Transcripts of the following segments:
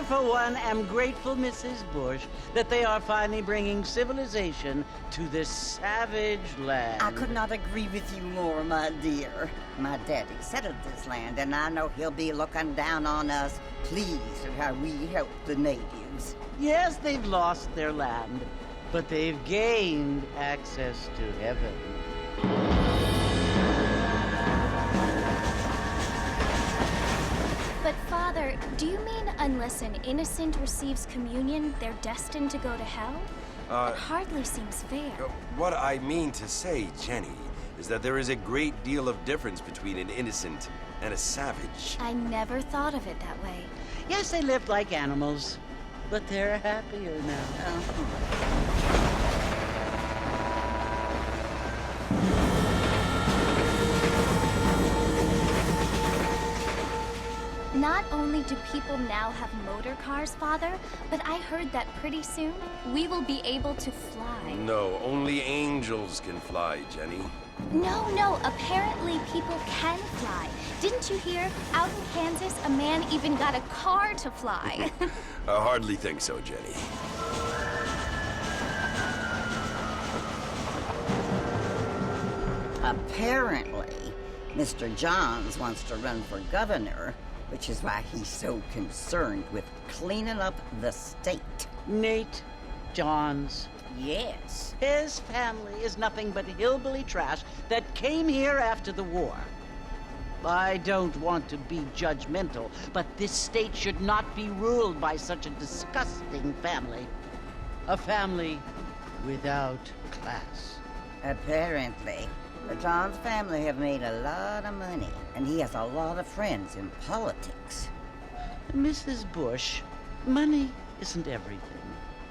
I, for one, am grateful, Mrs. Bush, that they are finally bringing civilization to this savage land. I could not agree with you more, my dear. My daddy settled this land, and I know he'll be looking down on us, pleased at how we help the natives. Yes, they've lost their land, but they've gained access to heaven. But Father, do you mean unless an innocent receives communion, they're destined to go to hell? That hardly seems fair. What I mean to say, Jenny, is that there is a great deal of difference between an innocent and a savage. I never thought of it that way. Yes, they lived like animals, but they're happier now. Not only do people now have motor cars, Father, but I heard that pretty soon we will be able to fly. No, only angels can fly, Jenny. No, apparently people can fly. Didn't you hear? Out in Kansas, a man even got a car to fly. I hardly think so, Jenny. Apparently, Mr. Johns wants to run for governor, which is why he's so concerned with cleaning up the state. Nate Johns. Yes. His family is nothing but hillbilly trash that came here after the war. I don't want to be judgmental, but this state should not be ruled by such a disgusting family. A family without class. Apparently. The Johns family have made a lot of money, and he has a lot of friends in politics. Mrs. Bush, money isn't everything.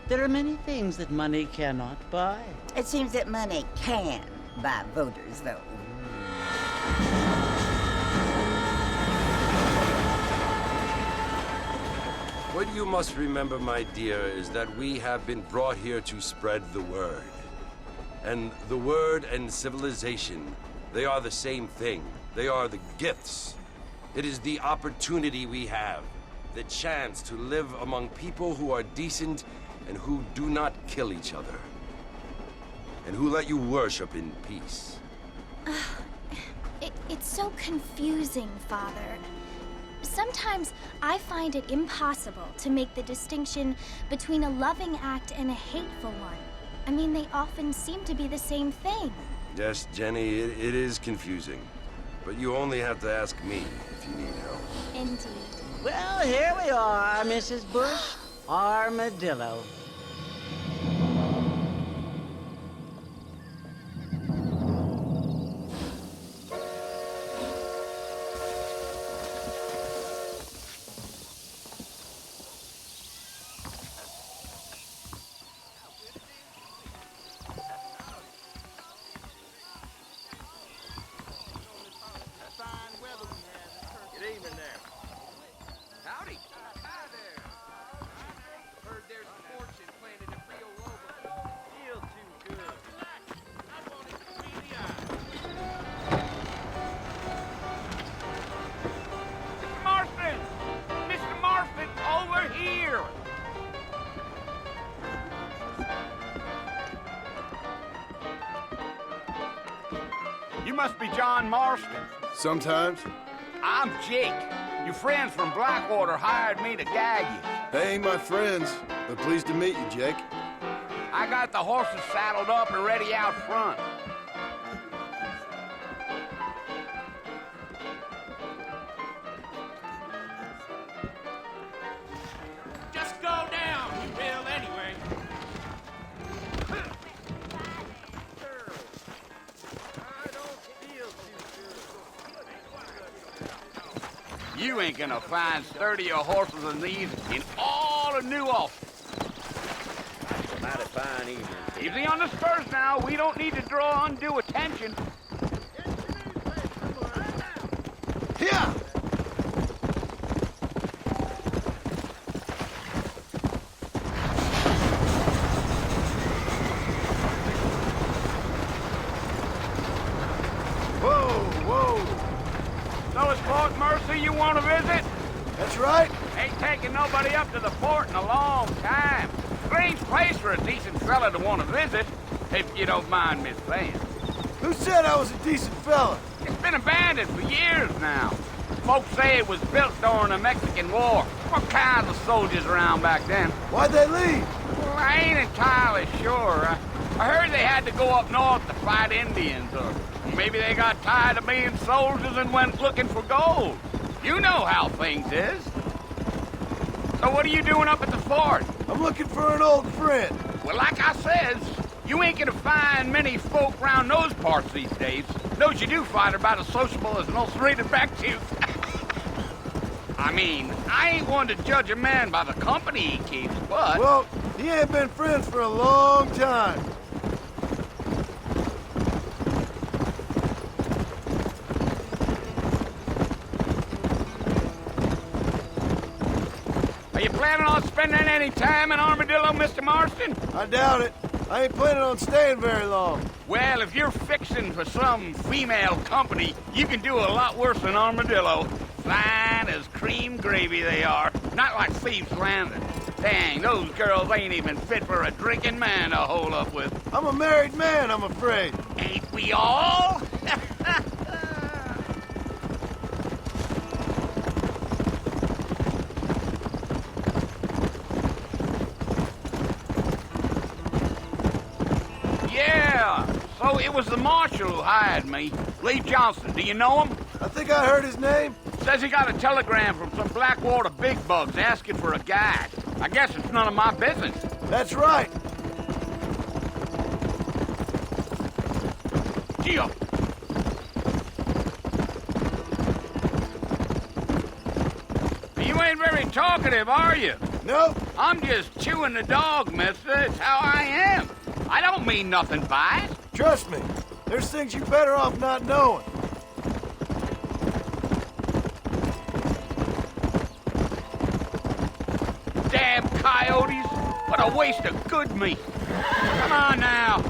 There are many things that money cannot buy. It seems that money can buy voters, though. What you must remember, my dear, is that we have been brought here to spread the word. And the word and civilization, they are the same thing. They are the gifts. It is the opportunity we have, the chance to live among people who are decent and who do not kill each other, and who let you worship in peace. It's so confusing, Father. Sometimes I find it impossible to make the distinction between a loving act and a hateful one. I mean, they often seem to be the same thing. Yes, Jenny, it is confusing. But you only have to ask me if you need help. Indeed. Well, here we are, Mrs. Bush. Armadillo. Good evening there. Howdy. Hi there. Heard there's a fortune planted at Rio Lobo. Feel too good. I wanted to see the eye. Mr. Marston! Mr. Marston, over here! You must be John Marston. Sometimes. I'm Jake. Your friends from Blackwater hired me to gag you. They ain't my friends, but pleased to meet you, Jake. I got the horses saddled up and ready out front. Just go down, you will anyway. You ain't gonna find sturdier horses than these in all of New Ulster. Mighty fine evening. Easy on the spurs now. We don't need to draw undue attention. Here! So it's Fort Mercy you want to visit? That's right. Ain't taken nobody up to the fort in a long time. Strange place for a decent fella to want to visit, if you don't mind me saying. Who said I was a decent fella? It's been abandoned for years now. Folks say it was built during the Mexican War. What kinds of soldiers around back then? Why'd they leave? Well, I ain't entirely sure. I heard they had to go up north to fight Indians, or maybe they got tired of being soldiers and went looking for gold. You know how things is. So what are you doing up at the fort? I'm looking for an old friend. Well, like I says, you ain't gonna find many folk round those parts these days. Those you do find are about as sociable as an ulcerated back tooth. I mean, I ain't one to judge a man by the company he keeps, but... Well, he ain't been friends for a long time. Are you planning on spending any time in Armadillo, Mr. Marston? I doubt it. I ain't planning on staying very long. Well, if you're fixing for some female company, you can do a lot worse than Armadillo. Fine as cream gravy they are. Not like Thieves Landing. Dang, those girls ain't even fit for a drinking man to hole up with. I'm a married man, I'm afraid. Ain't we all? Yeah, so it was the marshal who hired me. Lee Johnson, do you know him? I think I heard his name. Says he got a telegram from some Blackwater big bugs asking for a guide. I guess it's none of my business. That's right. Gio. You ain't very talkative, are you? Nope. I'm just chewing the dog, mister. It's how I am. I don't mean nothing by it. Trust me. There's things you're better off not knowing. Damn coyotes. What a waste of good meat. Come on now.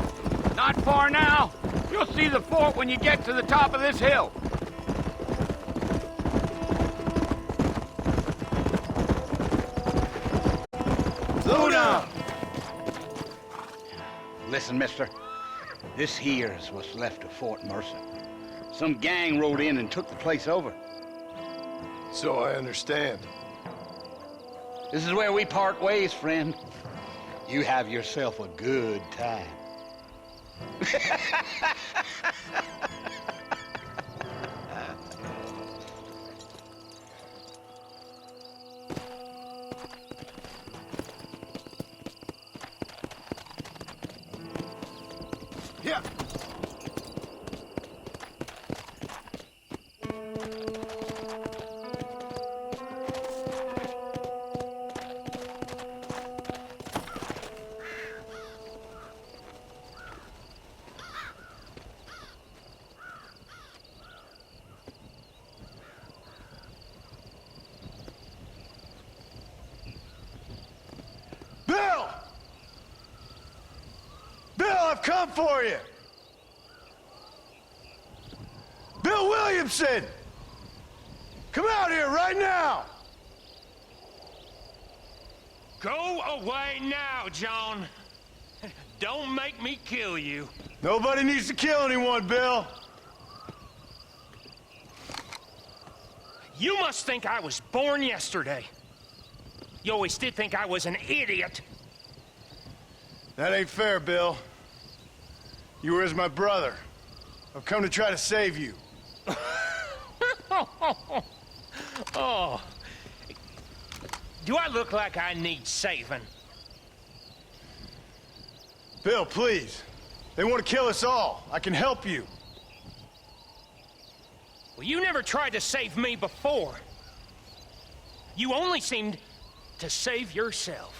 Not far now. You'll see the fort when you get to the top of this hill. Slow down. Listen, mister. This here is what's left of Fort Mercer. Some gang rode in and took the place over. So I understand. This is where we part ways, friend. You have yourself a good time. Yeah. Bill! Bill, I've come for you! Bill Williamson! Come out here right now! Go away now, John. Don't make me kill you. Nobody needs to kill anyone, Bill. You must think I was born yesterday. You always did think I was an idiot. That ain't fair, Bill. You were as my brother. I've come to try to save you. Oh. Do I look like I need saving? Bill, please. They want to kill us all. I can help you. Well, you never tried to save me before. You only seemed to save yourself.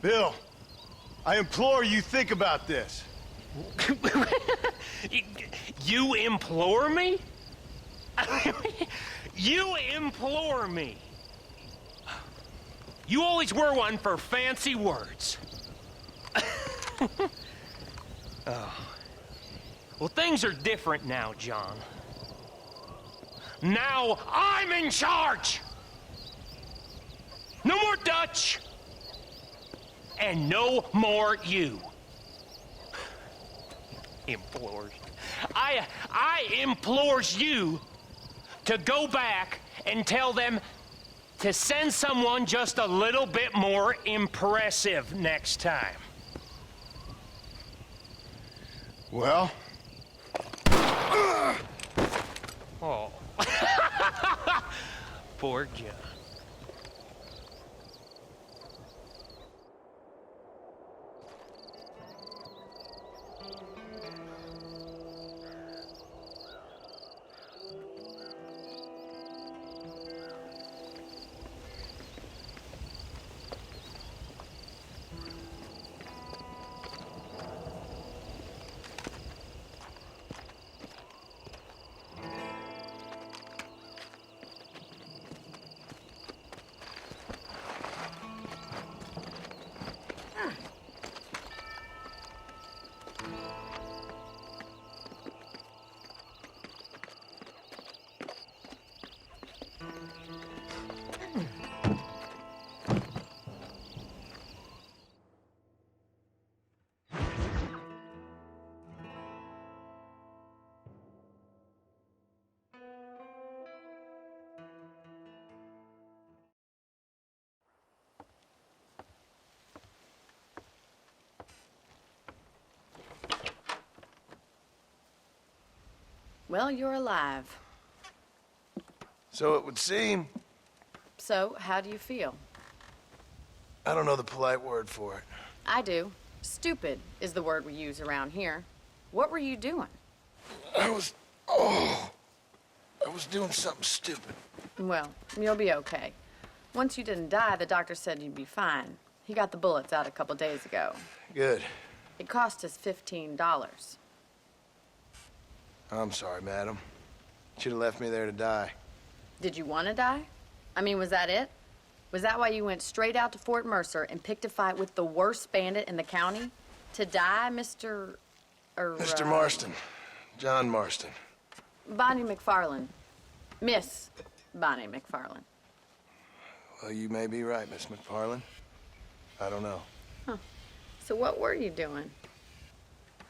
Bill, I implore you think about this. You implore me? You implore me. You always were one for fancy words. Oh. Well, things are different now, John. Now I'm in charge! No more Dutch! And no more you. Implores. I implores you to go back and tell them to send someone just a little bit more impressive next time. Well? Oh. Poor John. Well, you're alive. So it would seem. So, how do you feel? I don't know the polite word for it. I do. Stupid is the word we use around here. What were you doing? I was doing something stupid. Well, you'll be okay. Once you didn't die, the doctor said you'd be fine. He got the bullets out a couple days ago. Good. It cost us $15. I'm sorry, madam. Should have left me there to die. Did you want to die? I mean, was that it? Was that why you went straight out to Fort Mercer and picked a fight with the worst bandit in the county? To die, Mr. Mr. Marston. John Marston. Bonnie McFarland. Miss Bonnie McFarland. Well, you may be right, Miss McFarland. I don't know. Huh. So what were you doing?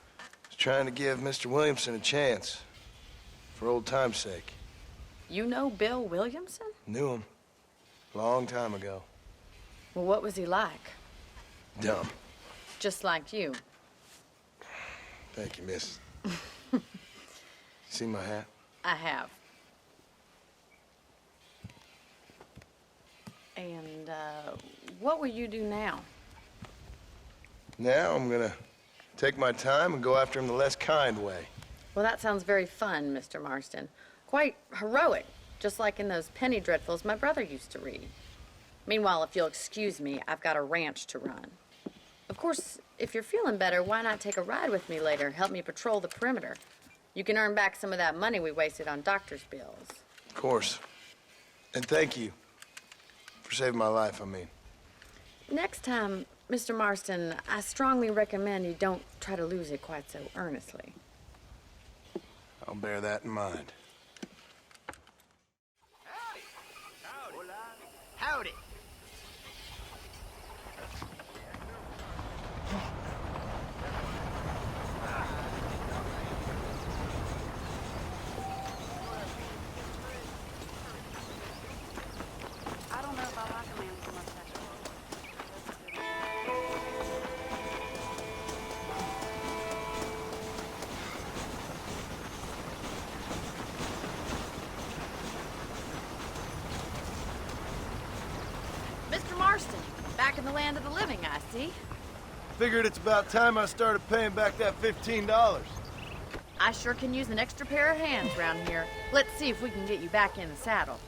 I was trying to give Mr. Williamson a chance. For old time's sake. You know Bill Williamson? Knew him. Long time ago. Well, what was he like? Dumb. Just like you. Thank you, miss. See my hat? I have. And, what will you do now? Now I'm gonna take my time and go after him the less kind way. Well, that sounds very fun, Mr. Marston. Quite heroic, just like in those penny dreadfuls my brother used to read. Meanwhile, if you'll excuse me, I've got a ranch to run. Of course, if you're feeling better, why not take a ride with me later? Help me patrol the perimeter. You can earn back some of that money we wasted on doctor's bills. Of course. And thank you. For saving my life, I mean. Next time, Mr. Marston, I strongly recommend you don't try to lose it quite so earnestly. I'll bear that in mind. Howdy. I don't know if I like a man with a mustache. Mr. Marston, back in the land of the living, I see. Figured it's about time I started paying back that $15. I sure can use an extra pair of hands around here. Let's see if we can get you back in the saddle.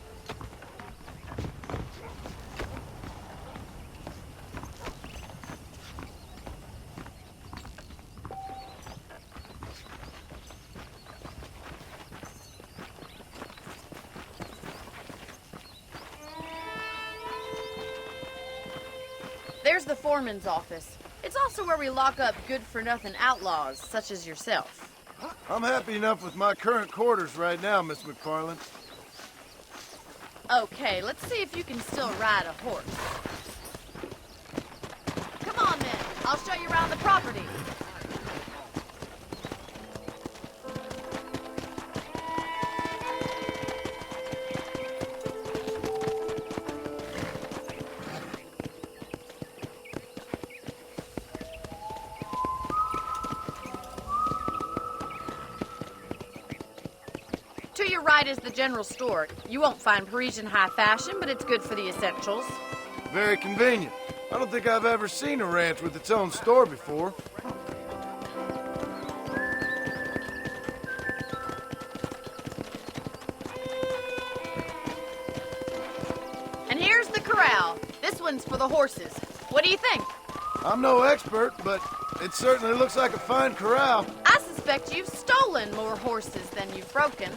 There's the foreman's office. It's also where we lock up good-for-nothing outlaws, such as yourself. I'm happy enough with my current quarters right now, Miss McFarland. Okay, let's see if you can still ride a horse. Come on, then. I'll show you around the property. To your right is the general store. You won't find Parisian high fashion, but it's good for the essentials. Very convenient. I don't think I've ever seen a ranch with its own store before. And here's the corral. This one's for the horses. What do you think? I'm no expert, but it certainly looks like a fine corral. I suspect you've stolen more horses than you've broken.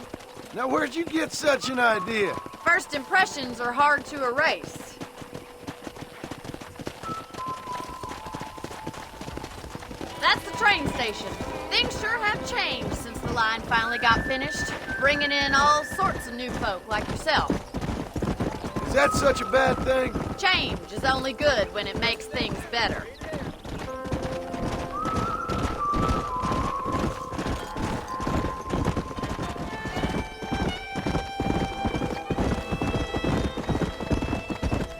Now, where'd you get such an idea? First impressions are hard to erase. That's the train station. Things sure have changed since the line finally got finished, bringing in all sorts of new folk like yourself. Is that such a bad thing? Change is only good when it makes things better.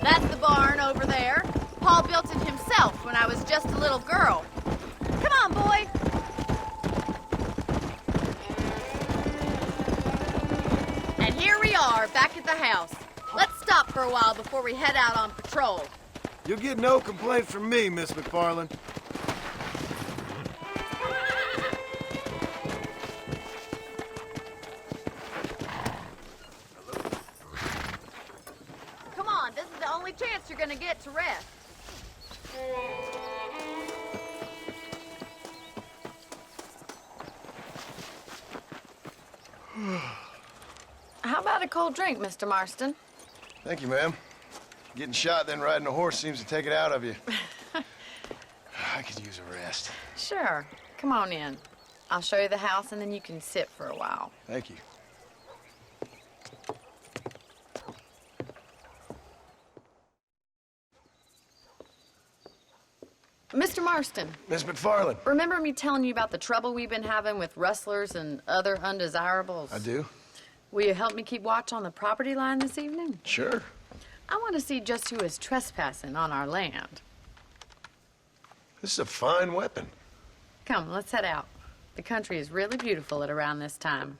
That's the barn over there. Paul built it himself when I was just a little girl. Come on, boy. And here we are, back at the house. Let's stop for a while before we head out on patrol. You'll get no complaint from me, Miss McFarland. Come on, this is the only chance you're gonna get to rest. How about a cold drink, Mr. Marston? Thank you, ma'am. Getting shot, then riding a horse seems to take it out of you. I could use a rest. Sure. Come on in. I'll show you the house, and then you can sit for a while. Thank you. Mr. Marston, Miss McFarland. remember me telling you about the trouble we've been having with rustlers and other undesirables? I do? Will you help me keep watch on the property line this evening? Sure. I want to see just who is trespassing on our land. This is a fine weapon. Come, let's head out. The country is really beautiful at around this time.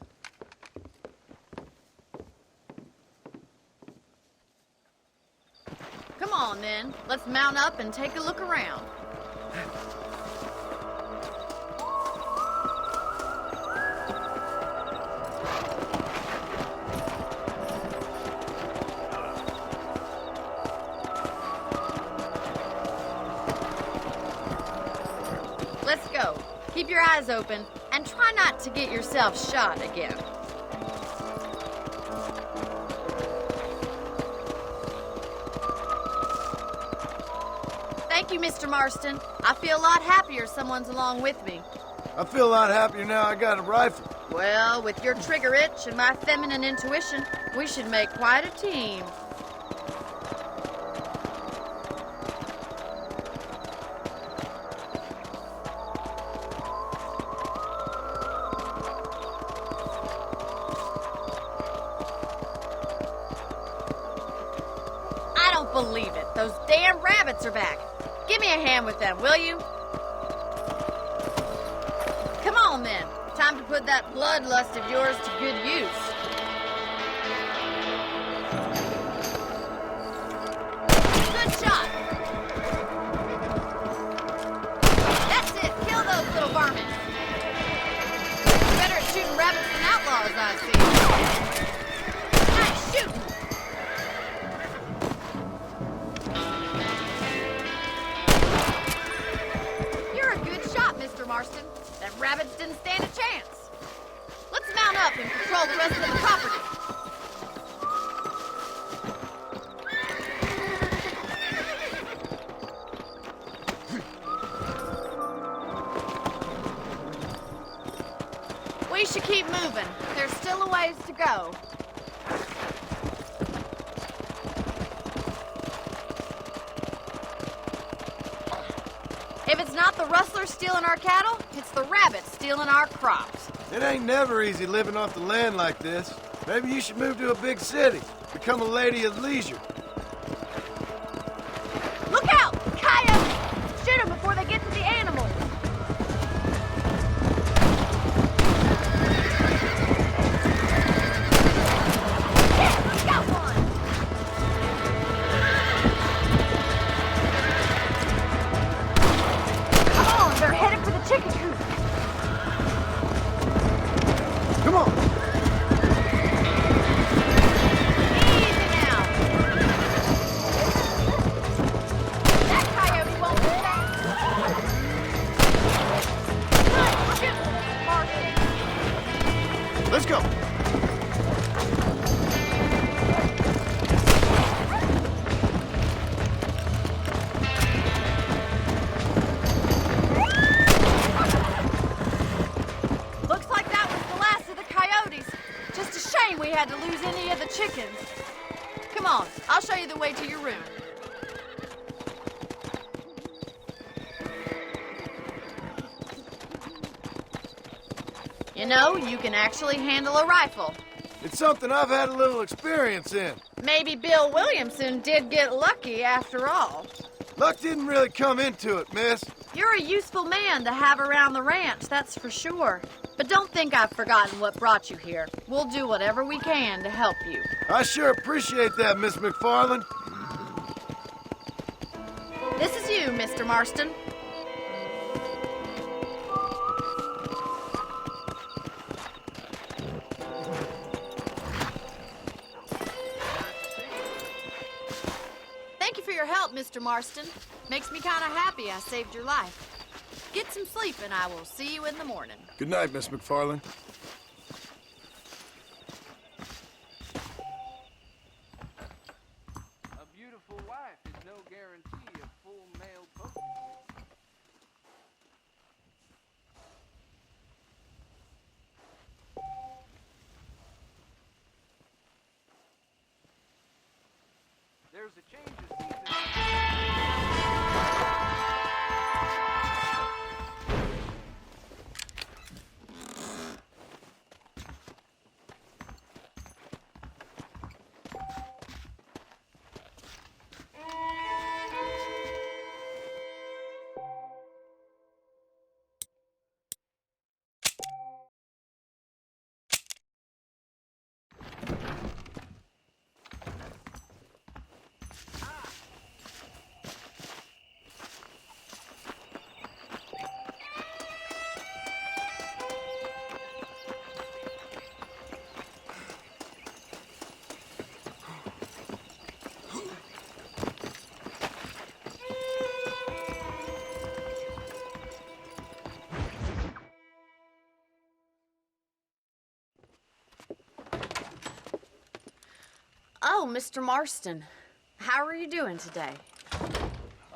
Come on, then. Let's mount up and take a look around. Let's go. Keep your eyes open and try not to get yourself shot again. Thank you, Mr. Marston. I feel a lot happier someone's along with me. I feel a lot happier now I got a rifle. Well, with your trigger itch and my feminine intuition, we should make quite a team. I don't believe it. Those damn rabbits are back. Give me a hand with them, will you? Come on, then. Time to put that bloodlust of yours to good use. Good shot. That's it. Kill those little varmints. Better at shooting rabbits than outlaws, I see. Nice shooting. You're a good shot, Mr. Marston. That rabbits didn't stand a chance. Let's mount up and patrol the rest of the property. We should keep moving. There's still a ways to go. If it's not the rustlers stealing our cattle, it's the rabbits stealing our crops. It ain't never easy living off the land like this. Maybe you should move to a big city. Become a lady of leisure. Look out! Coyotes! Shoot them before they get to the animals. Yeah, we got one! Come on, they're headed for the chicken coop. Come on. Easy now. That coyote won't be back. Good shooting, Marston. Let's go. Looks like that was the last of the coyotes. Just a shame we had to lose any of the chickens. Come on, I'll show you the way to your room. You know, you can actually handle a rifle. It's something I've had a little experience in. Maybe Bill Williamson did get lucky after all. Luck didn't really come into it, miss. You're a useful man to have around the ranch, that's for sure. But don't think I've forgotten what brought you here. We'll do whatever we can to help you. I sure appreciate that, Miss McFarland. This is you, Mr. Marston. Thank you for your help, Mr. Marston. Makes me kind of happy I saved your life. Get some sleep and I will see you in the morning. Good night, Miss McFarland. A beautiful wife is no guarantee of full male potency. There's a change of season. Oh, Mr. Marston. How are you doing today?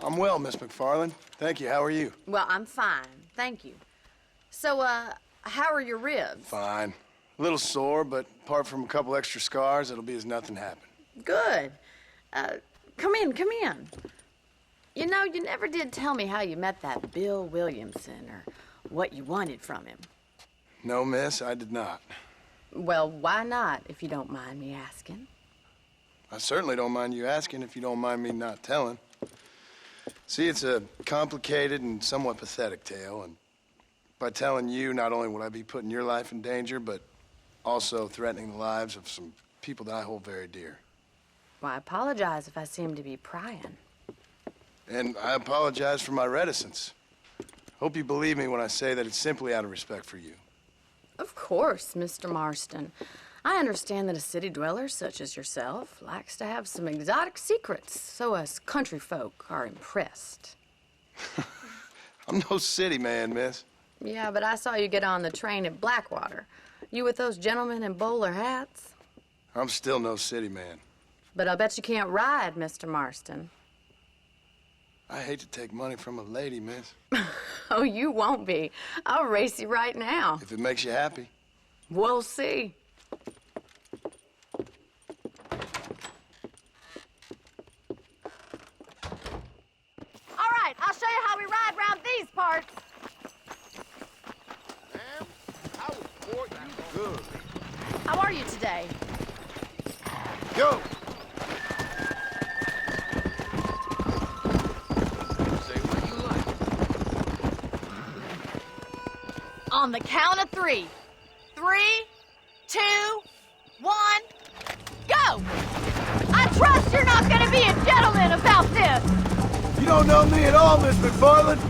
I'm well, Miss McFarland. Thank you. How are you? Well, I'm fine. Thank you. So, how are your ribs? Fine. A little sore, but apart from a couple extra scars, it'll be as nothing happened. Good. Come in, come in. You know, you never did tell me how you met that Bill Williamson or what you wanted from him. No, miss, I did not. Well, why not, if you don't mind me asking? I certainly don't mind you asking if you don't mind me not telling. See, it's a complicated and somewhat pathetic tale, and by telling you, not only would I be putting your life in danger, but also threatening the lives of some people that I hold very dear. Well, I apologize if I seem to be prying. And I apologize for my reticence. Hope you believe me when I say that it's simply out of respect for you. Of course, Mr. Marston. I understand that a city dweller such as yourself likes to have some exotic secrets, so us country folk are impressed. I'm no city man, miss. Yeah, but I saw you get on the train at Blackwater. You with those gentlemen in bowler hats? I'm still no city man. But I bet you can't ride, Mr. Marston. I hate to take money from a lady, miss. Oh, you won't be. I'll race you right now. If it makes you happy. We'll see. All right, I'll show you how we ride round these Good. How are you today? Go! Say what you like. On the count of 3. 3, 2, 1, go! I trust you're not gonna be a gentleman about this! You don't know me at all, Miss McFarland.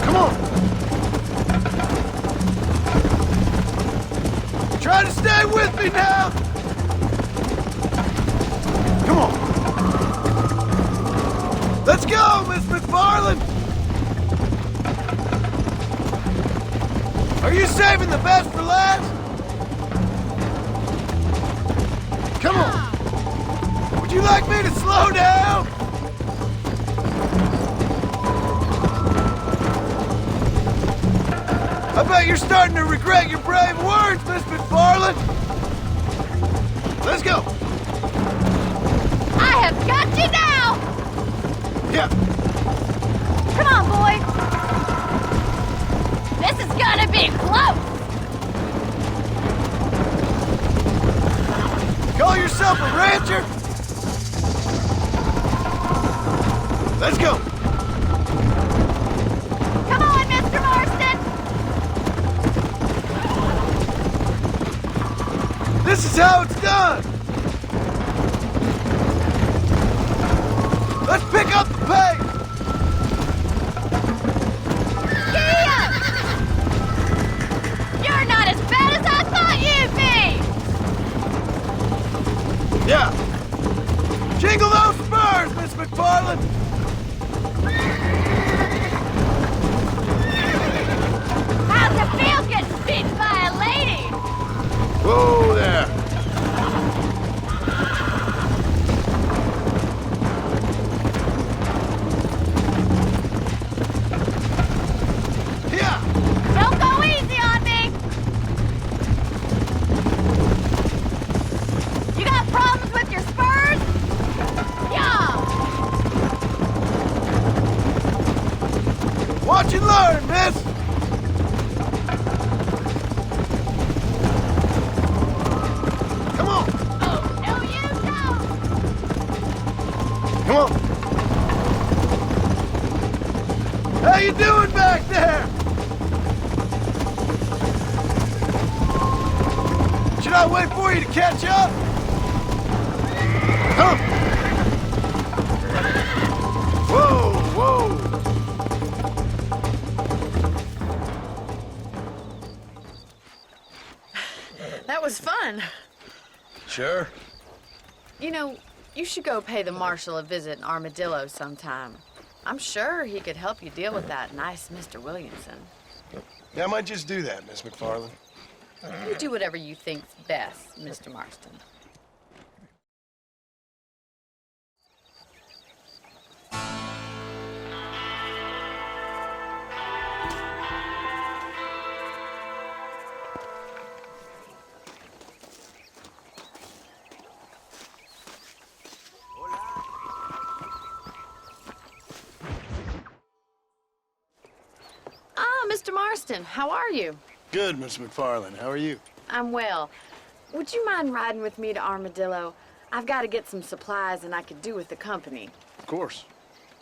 Come on! Try to stay with me now! Come on! Let's go, Miss McFarland! Are you saving the best for last? Come on! Would you like me to slow down? I bet you're starting to regret your brave words, Miss McFarland! Let's go! I have got you now! Yeah, Come on, boy! This is gonna be close! call yourself a rancher? Let's go! Come on, Mr. Marston! This is how it's done! Let's pick up the pace! Gee up! You're not as bad as I thought you'd be! Yeah! Jingle those spurs, Miss McFarland! How's it feel getting beaten by a lady? Whoa there! Yeah! Don't go easy on me! You got problems with your spurs? Yeah! Watch and learn, miss! Come on! Oh, no, you don't! Come on! How you doing back there? Should I wait for you to catch up? Come! Whoa, whoa! That was fun. Sure. You know, you should go pay the marshal a visit in Armadillo sometime. I'm sure he could help you deal with that nice Mr. Williamson. Yeah, I might just do that, Miss McFarland. You do whatever you think's best, Mr. Marston. Ah, Mr. Marston, how are you? Good, Miss McFarland. How are you? I'm well. Would you mind riding with me to Armadillo? I've got to get some supplies and I could do with the company. Of course.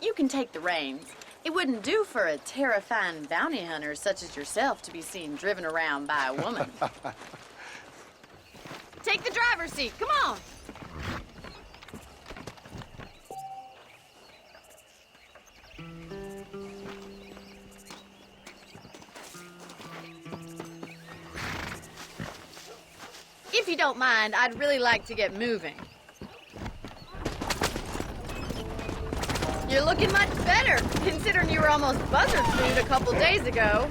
You can take the reins. It wouldn't do for a terrifying bounty hunter such as yourself to be seen driven around by a woman. Take the driver's seat. Come on. If you don't mind, I'd really like to get moving. You're looking much better, considering you were almost buzzard food a couple days ago.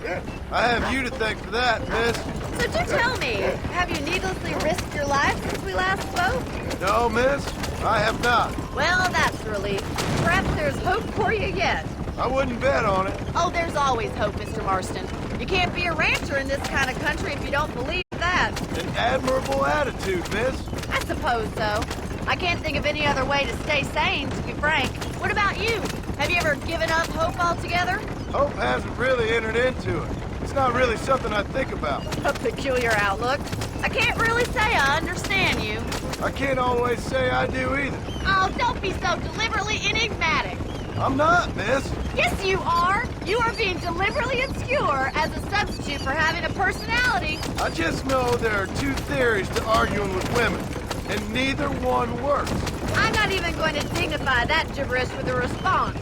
I have you to thank for that, miss. So do tell me, have you needlessly risked your life since we last spoke? No, miss, I have not. Well, that's a relief. Perhaps there's hope for you yet. I wouldn't bet on it. Oh, there's always hope, Mr. Marston. You can't be a rancher in this kind of country if you don't believe that. An admirable attitude, miss. I suppose so. I can't think of any other way to stay sane, to be frank. What about you? Have you ever given up hope altogether? Hope hasn't really entered into it. It's not really something I think about. A peculiar outlook. I can't really say I understand you. I can't always say I do either. Oh, don't be so deliberately enigmatic. I'm not, miss. Yes, you are. You are being deliberately obscure as a substitute for having a personality. I just know there are two theories to arguing with women, and neither one works. I'm not even going to dignify that gibberish with a response.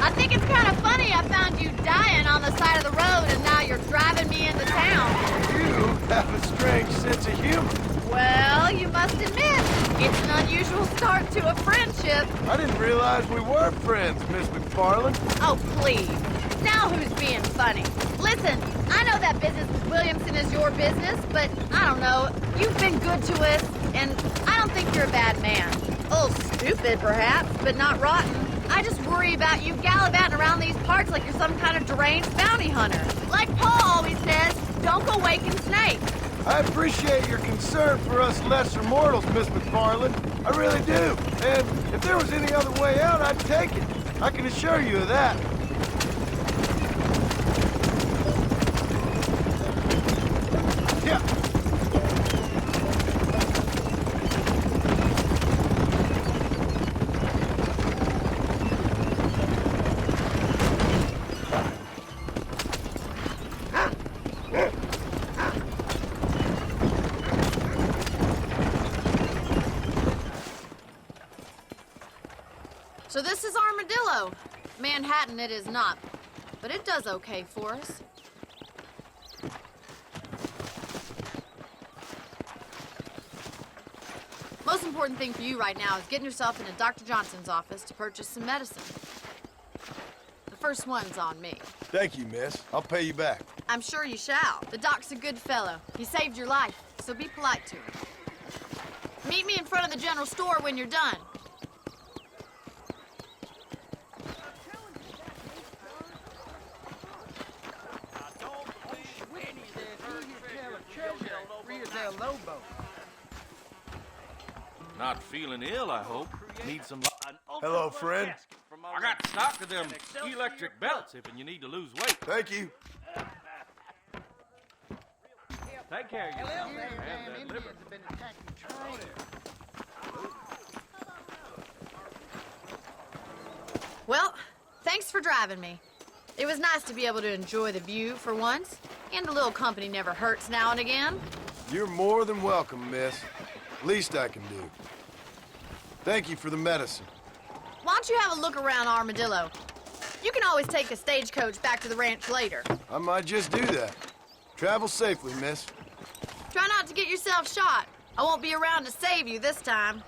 I think it's kind of funny I found you dying on the side of the road and now you're driving me into town. You have a strange sense of humor. Well, you must admit, it's an unusual start to a friendship. I didn't realize we were friends, Miss McFarland. Oh, please. Now who's being funny? Listen, I know that business with Williamson is your business, but I don't know. You've been good to us, and I don't think you're a bad man. A little stupid, perhaps, but not rotten. I just worry about you gallivanting around these parts like you're some kind of deranged bounty hunter. Like Paul always says, don't go waking snakes. I appreciate your concern for us lesser mortals, Miss McFarland. I really do. And if there was any other way out, I'd take it. I can assure you of that. Yeah. So this is Armadillo. Manhattan it is not, but it does okay for us. Most important thing for you right now is getting yourself into Dr. Johnson's office to purchase some medicine. The first one's on me. Thank you, miss. I'll pay you back. I'm sure you shall. The doc's a good fellow. He saved your life, so be polite to him. Meet me in front of the general store when you're done. Not feeling ill, I hope. Need some... Hello, friend. I got stock of them electric belts if you need to lose weight. Thank you. Take care of yourself. And that liver. Well, thanks for driving me. It was nice to be able to enjoy the view for once, and a little company never hurts now and again. You're more than welcome, miss. Least I can do. Thank you for the medicine. Why don't you have a look around Armadillo? You can always take a stagecoach back to the ranch later. I might just do that. Travel safely, miss. Try not to get yourself shot. I won't be around to save you this time.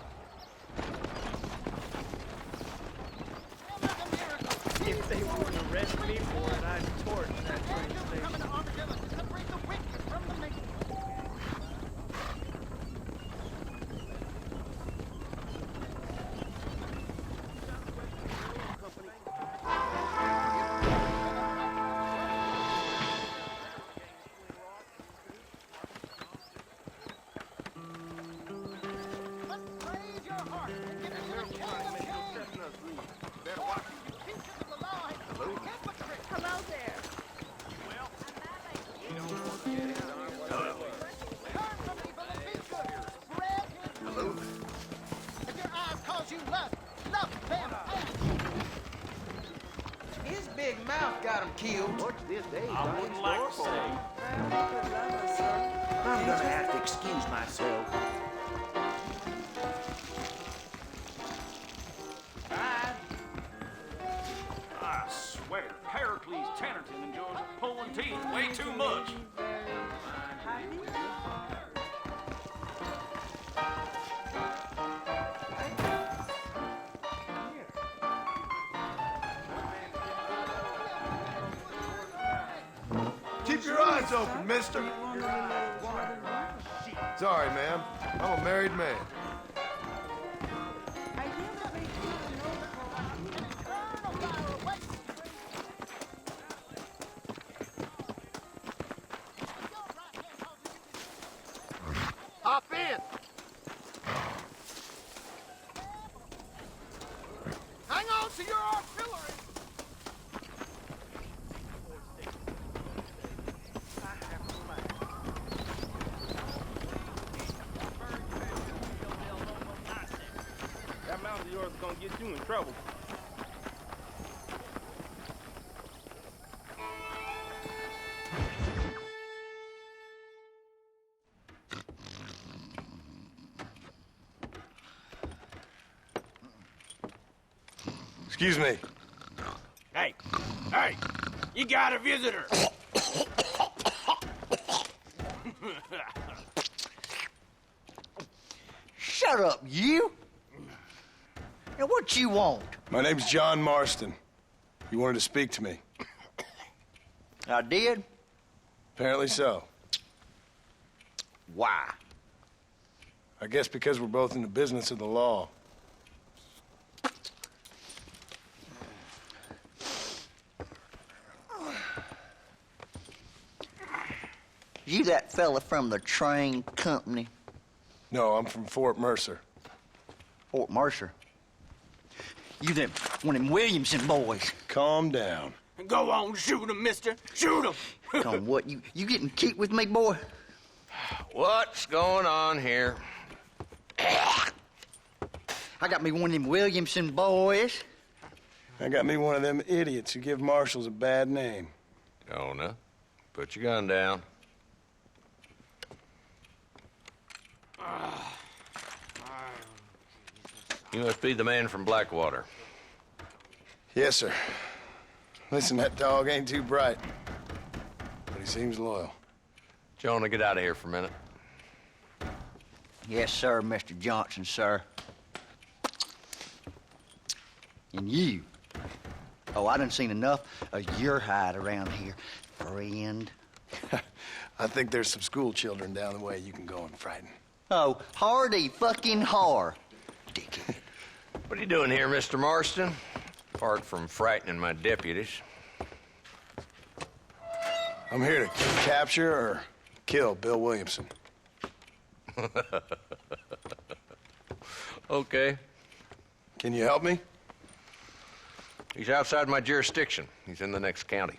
If they wouldn't arrest me for it, I'd torch that train station. His big mouth got him killed. What's this day? I wouldn't like to say. I'm gonna have to excuse myself. I swear, Pericles Tannerton enjoys pulling teeth way too much. Keep your eyes open, mister. Sorry, ma'am. I'm a married man. Hop in. to your artillery! That mouth of yours is gonna get you in trouble. Excuse me. Hey, hey, you got a visitor. Shut up, you! Now, what you want? My name's John Marston. You wanted to speak to me. I did? Apparently so. Why? I guess because we're both in the business of the law. You that fella from the train company? No, I'm from Fort Mercer. Fort Mercer? You them, one of them Williamson boys. Calm down. Go on, shoot him, mister. Shoot him. Come on, what, you getting kicked with me, boy? What's going on here? I got me one of them Williamson boys. I got me one of them idiots who give marshals a bad name. Jonah, put your gun down. You must be the man from Blackwater. Yes, sir. Listen, that dog ain't too bright, but he seems loyal. Jonah, get out of here for a minute. Yes, sir, Mr. Johnson, sir. And you. Oh, I done seen enough of your hide around here, friend. I think there's some school children down the way you can go and frighten. Oh, hardy fucking har. Dickhead. What are you doing here, Mr. Marston? Apart from frightening my deputies. I'm here to capture or kill Bill Williamson. Okay. Can you help me? He's outside my jurisdiction. He's in the next county.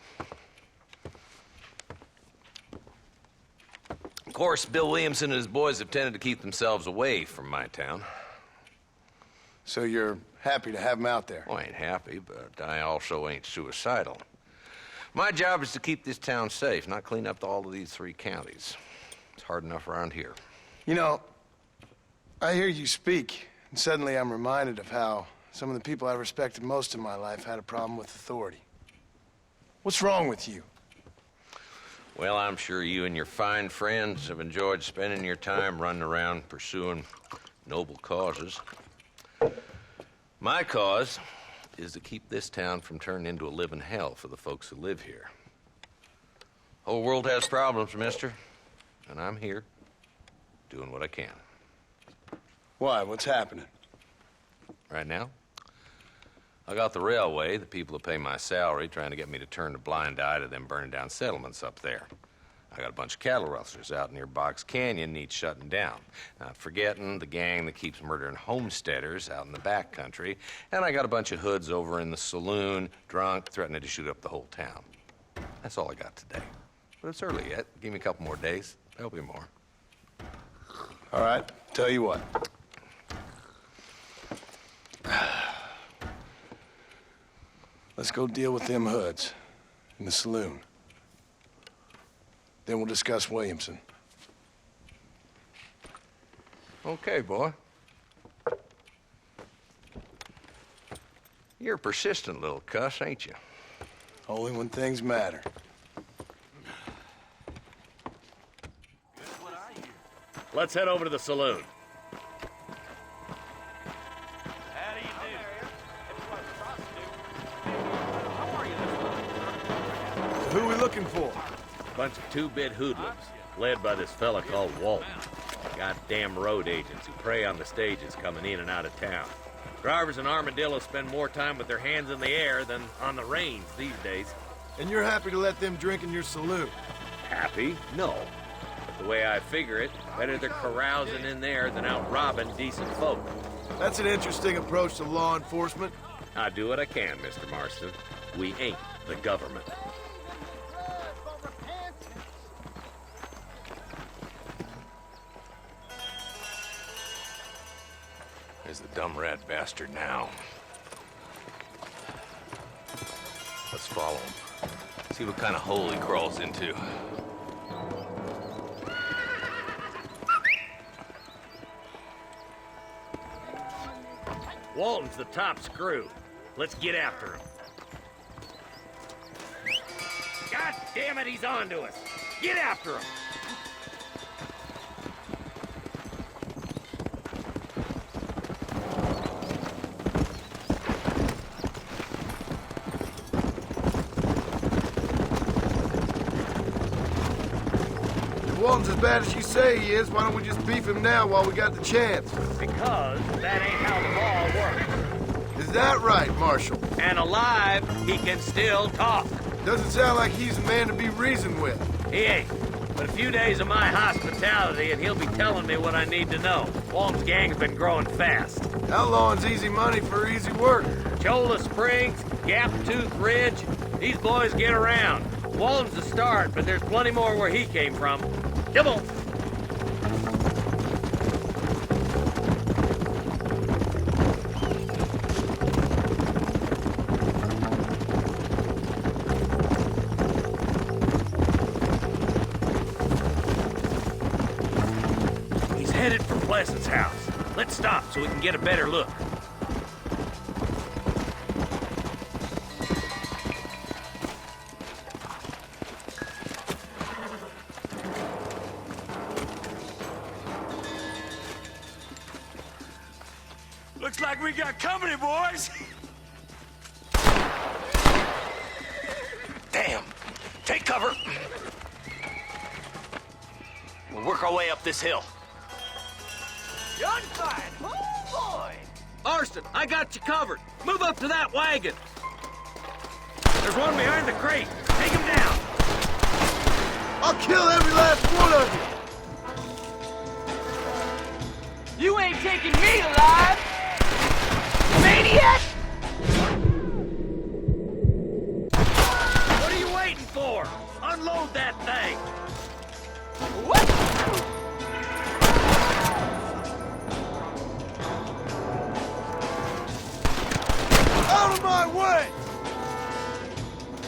Of course, Bill Williamson and his boys have tended to keep themselves away from my town. So you're happy to have him out there? Well, I ain't happy, but I also ain't suicidal. My job is to keep this town safe, not clean up all of these 3 counties. It's hard enough around here. You know, I hear you speak, and suddenly I'm reminded of how some of the people I respected most in my life had a problem with authority. What's wrong with you? Well, I'm sure you and your fine friends have enjoyed spending your time running around pursuing noble causes. My cause is to keep this town from turning into a living hell for the folks who live here. Whole world has problems, mister, and I'm here doing what I can. Why? What's happening? Right now, I got the railway, the people who pay my salary, trying to get me to turn a blind eye to them burning down settlements up there. I got a bunch of cattle rustlers out near Box Canyon needs shutting down. Not forgetting the gang that keeps murdering homesteaders out in the back country. And I got a bunch of hoods over in the saloon, drunk, threatening to shoot up the whole town. That's all I got today. But it's early yet. Give me a couple more days. There'll be more. All right, tell you what. Let's go deal with them hoods in the saloon. Then we'll discuss Williamson. Okay, boy. You're a persistent little cuss, ain't you? Only when things matter. Let's head over to the saloon. How do you do? So who are we looking for? Bunch of two-bit hoodlums, led by this fella called Walton. Goddamn road agents who prey on the stages coming in and out of town. Drivers in Armadillo spend more time with their hands in the air than on the reins these days. And you're happy to let them drink in your saloon? Happy? No. But the way I figure it, better they're carousing in there than out robbing decent folk. That's an interesting approach to law enforcement. I do what I can, Mr. Marston. We ain't the government. There's the dumb rat bastard now. Let's follow him. See what kind of hole he crawls into. Walton's the top screw. Let's get after him. God damn it, he's on to us. Get after him. If Walton's as bad as you say he is, why don't we just beef him now while we got the chance? Because that ain't how the law works. Is that right, Marshal? And alive, he can still talk. Doesn't sound like he's a man to be reasoned with. He ain't. But a few days of my hospitality and he'll be telling me what I need to know. Walton's gang's been growing fast. Outlawing's easy money for easy work. Cholla Springs, Gap Tooth Ridge, these boys get around. Walton's the start, but there's plenty more where he came from. Come on. He's headed for Pleasant's house. Let's stop so we can get a better look. Looks like we got company, boys. Damn! Take cover! We'll work our way up this hill. Gunfight! Oh, boy! Marston, I got you covered. Move up to that wagon. There's one behind the crate. Take him down. I'll kill every last one of you! You ain't taking me alive! Maniac! What are you waiting for? Unload that thing. What? Out of my way!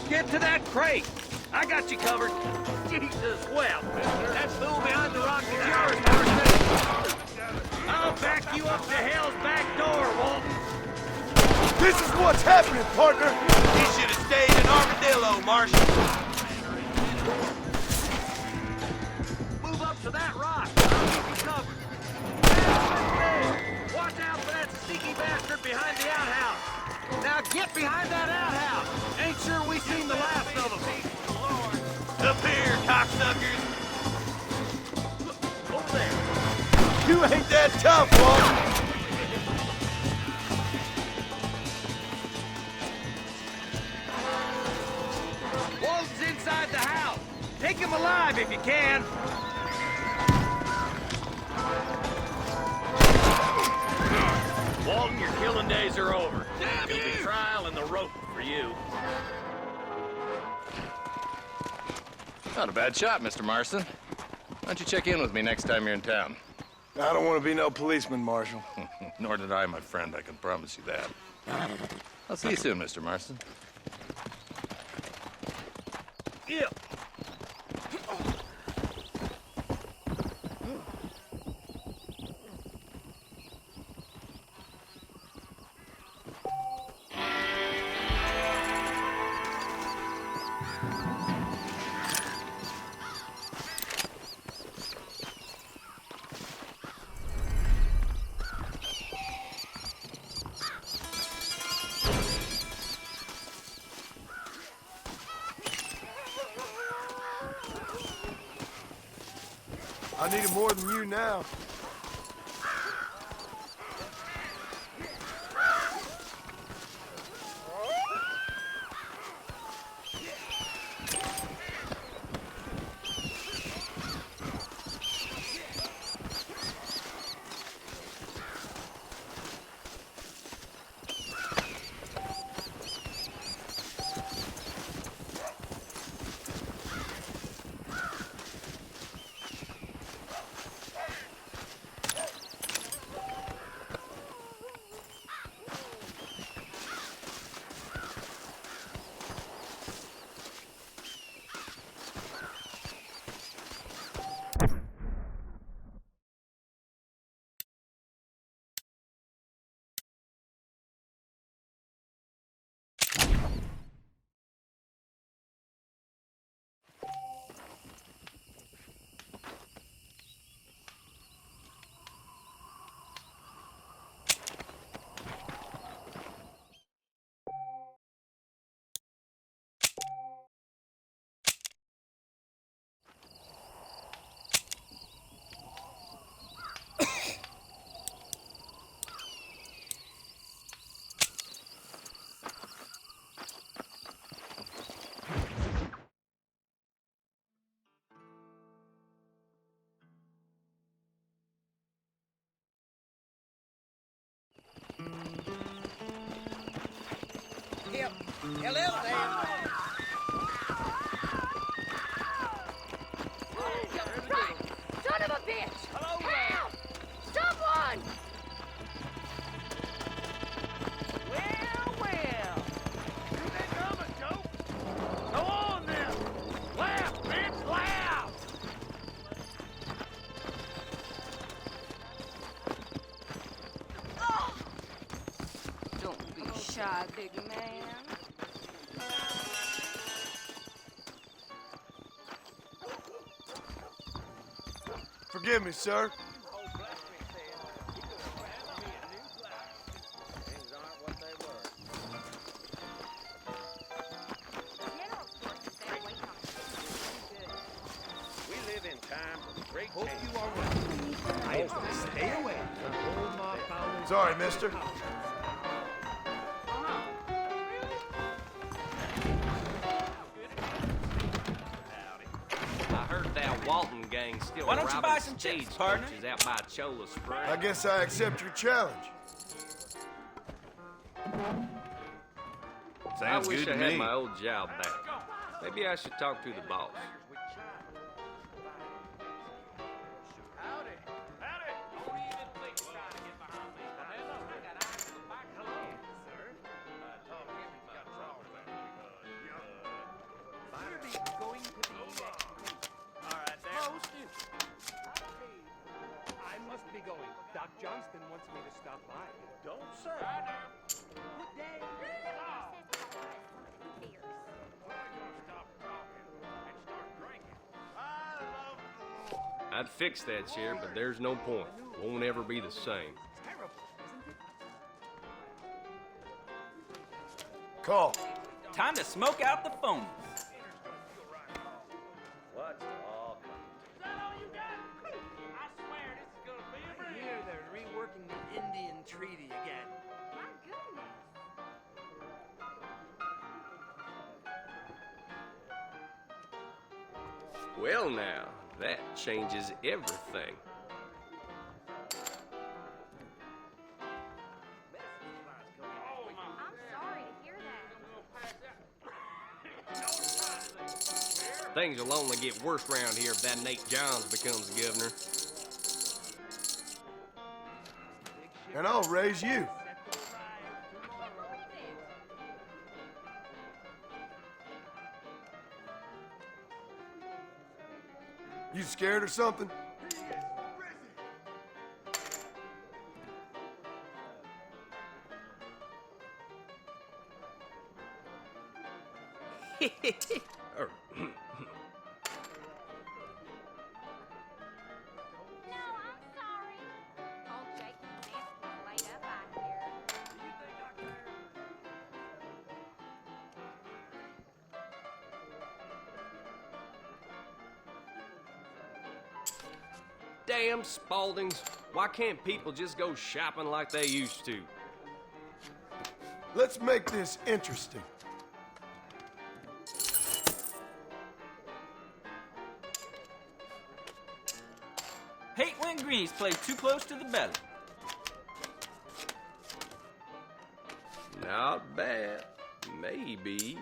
Get to that crate. I got you covered. Jesus, well, that fool behind the rock is yours, Marston. I'll back you up to hell's back door, Walton. This is what's happening, partner! He should have stayed in Armadillo, Marshal. Move up to that rock. I'll keep you covered. Watch out for that sneaky bastard behind the outhouse. Now get behind that outhouse. Ain't sure we seen the last of them. Up here, cocksuckers. Look, over there. You ain't that tough, Walton! Walton's inside the house. Take him alive if you can. Walton, your killing days are over. Damn It'll be you! trial and the rope for you. Not a bad shot, Mr. Marston. Why don't you check in with me next time you're in town? I don't want to be no policeman, Marshal. Nor did I, my friend. I can promise you that. I'll see you soon, Mr. Marston. Yeah. I need it more than you now. help. Hello there. Right! Son of a bitch! Help! Someone! Well, well. You think I'm a joke? Go on then. Laugh, bitch, laugh. Don't be shy, big man. Forgive me, sir. We live in time of great change. Hope you are right. I am going to stay away from all my foul. Sorry, mister. I heard that Walton gang still Why don't you robbing buy some chips, partner? stagecoaches out by Chola Spring. I guess I accept your challenge. I wish I had my old job back. Maybe I should talk to the boss. I must be going. Doc Johnston wants me to stop by. Don't say. Good day. I'd fix that chair, but there's no point. Won't ever be the same. Call. Time to smoke out the phone. What's all? I hear they're reworking the Indian Treaty again. My goodness. Well now, that changes everything. I'm sorry to hear that. Things will only get worse around here if that Nate Johns becomes the governor. And I'll raise you. You scared or something? Er, No, I'm sorry. Old Jake and Nancy laid up out here. damn Spauldings. Why can't people just go shopping like they used to? Let's make this interesting. Hate when grease plays too close to the belly. Not bad. Maybe.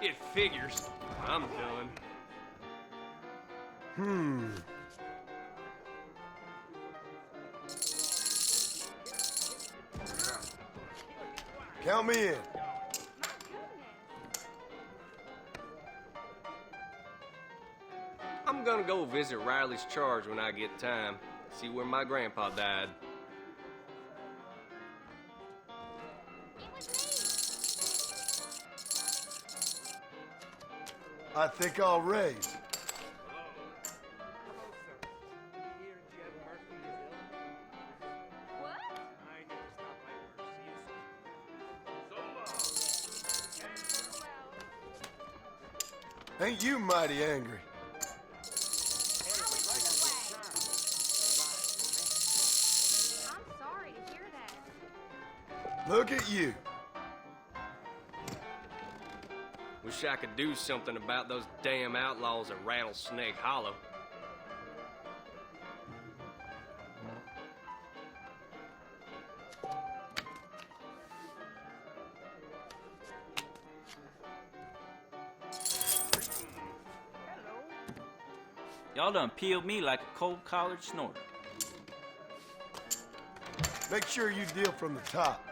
It figures. I'm done. Count me in. I'm gonna go visit Riley's Charge when I get time. See where my grandpa died. I think I'll raise. Ain't you mighty angry? I'm sorry to hear that. Look at you. Wish I could do something about those damn outlaws at Rattlesnake Hollow. Y'all done peeled me like a cold-collared snorter. Make sure you deal from the top.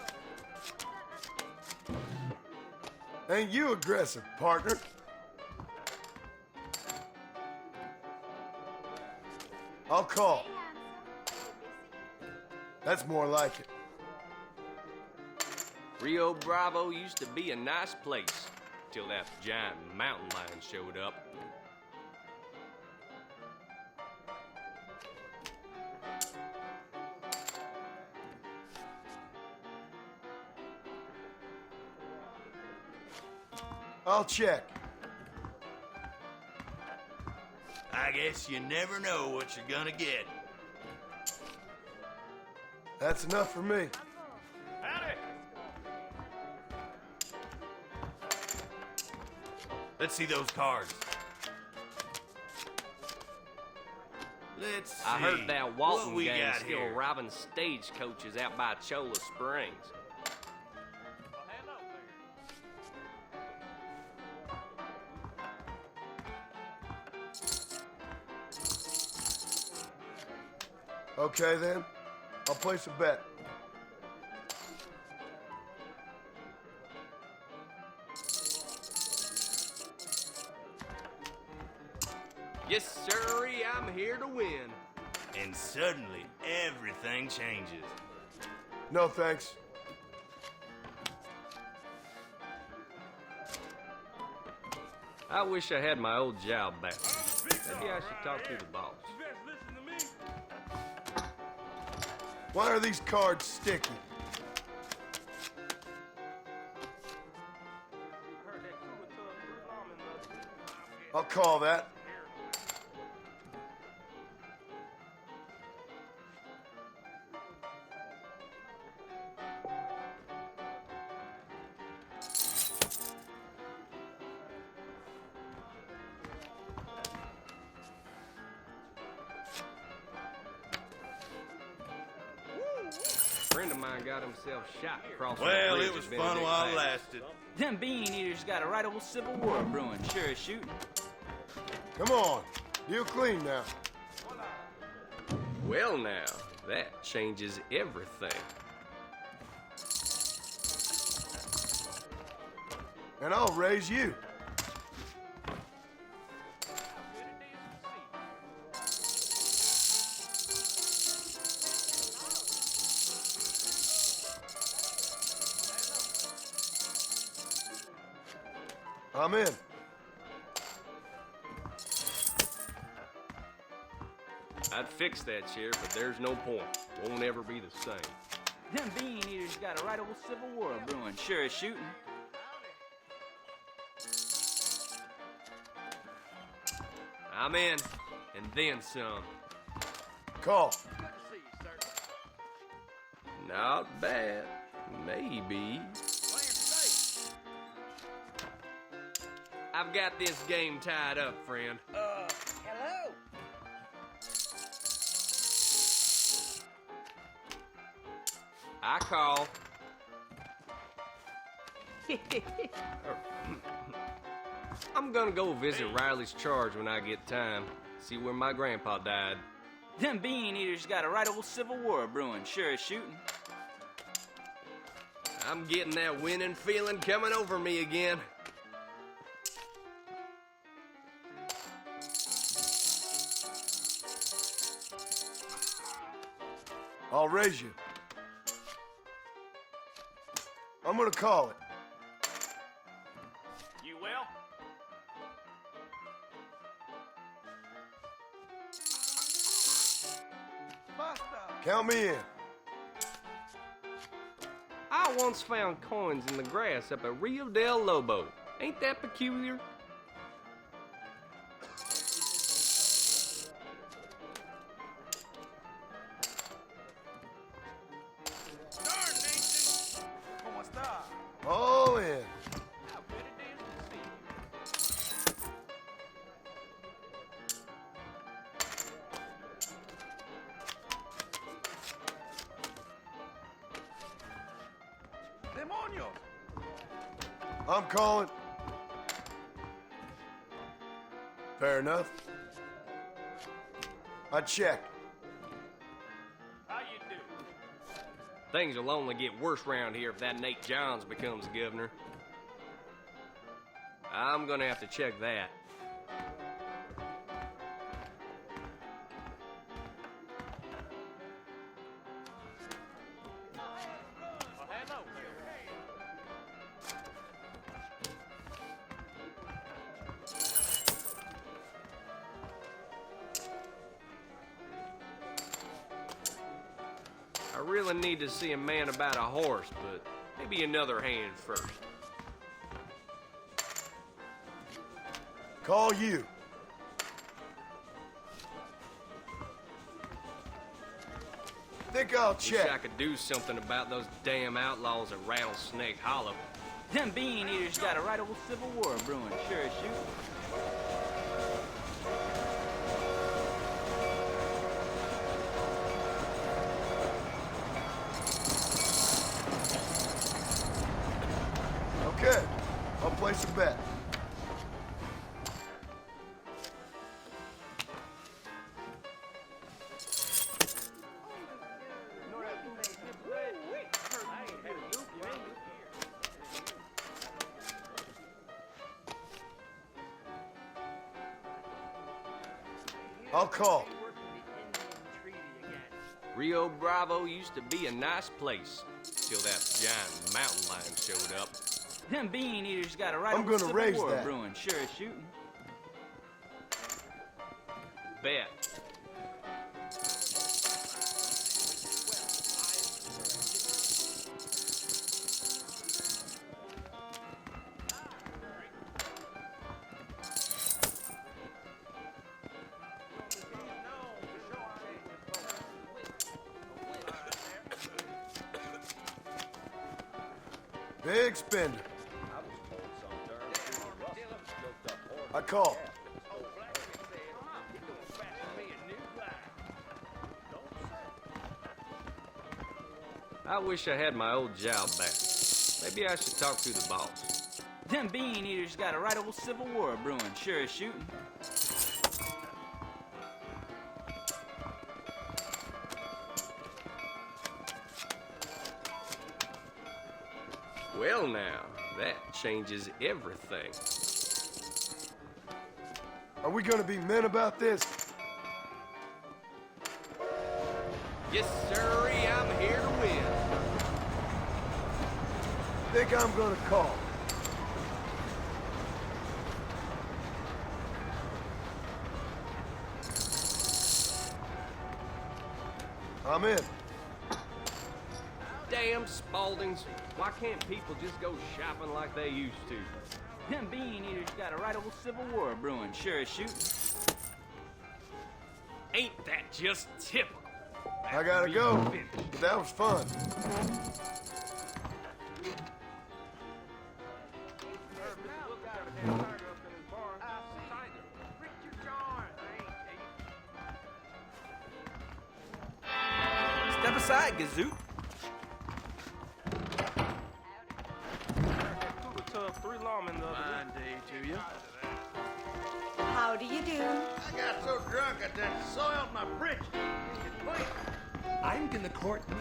Ain't you aggressive, partner? I'll call. That's more like it. Rio Bravo used to be a nice place, till that giant mountain lion showed up. I'll check. I guess you never know what you're gonna get. That's enough for me. Let's see those cards. Let's see. I heard that Walton what we gang's got still here. robbing stagecoaches out by Cholla Springs. Okay, then. I'll place a bet. Yes, sirree, I'm here to win. And suddenly, everything changes. No, thanks. I wish I had my old job back. Maybe I should talk to the boss. Why are these cards sticky? I'll call that. A friend of mine got himself shot crossing Well, the bridge it was at fun Benedict while it Pass. lasted. Them bean eaters got a right old civil war brewing, sure as shooting. Come on. Deal clean now. Well now, that changes everything. And I'll raise you. I'm in. I'd fix that, Sheriff, but there's no point. Won't ever be the same. Them bean eaters got a right old civil war brewing, sure as shooting. I'm in, and then some. Call. Not bad. Maybe. I've got this game tied up, friend. Hello? I call. I'm gonna go visit Riley's charge when I get time. See where my grandpa died. Them bean eaters got a right old civil war brewing, sure as shooting. I'm getting that winning feeling coming over me again. I'll raise you. I'm gonna call it. You will? Count me in. I once found coins in the grass up at Rio del Lobo. Ain't that peculiar? All in. I'm calling. Fair enough. I checked. How you do? Things will only get worse around here if that Nate Johns becomes governor. I'm gonna have to check that. I really need to see a man about a horse, but maybe another hand first. Call you. Think I'll Wish check. I could do something about those damn outlaws at Rattlesnake Hollow. Them bean eaters got a right old civil war brewing, sure as shoot. Okay, I'll place a bet. I'll call. Rio Bravo used to be a nice place, till that giant mountain lion showed up. Them bean eaters got a right I'm old gonna civil raise war that. brewing, sure as shooting. Bet. Big spender. I call. I wish I had my old job back. Maybe I should talk to the boss. Them bean eaters got a right old civil war brewing, sure as shooting. Well now, that changes everything. Are we gonna be men about this? Yes, sirree, I'm here to win. Think I'm gonna call. I'm in. Damn Spaldings. Why can't people just go shopping like they used to? Them bean eaters got a right old civil war brewing, sure as shooting. Ain't that just typical? I gotta go, but that was fun. Step aside, Gazoo. Fine day to you. How do you do? I got so drunk I done soiled my britches. I'm gonna court you.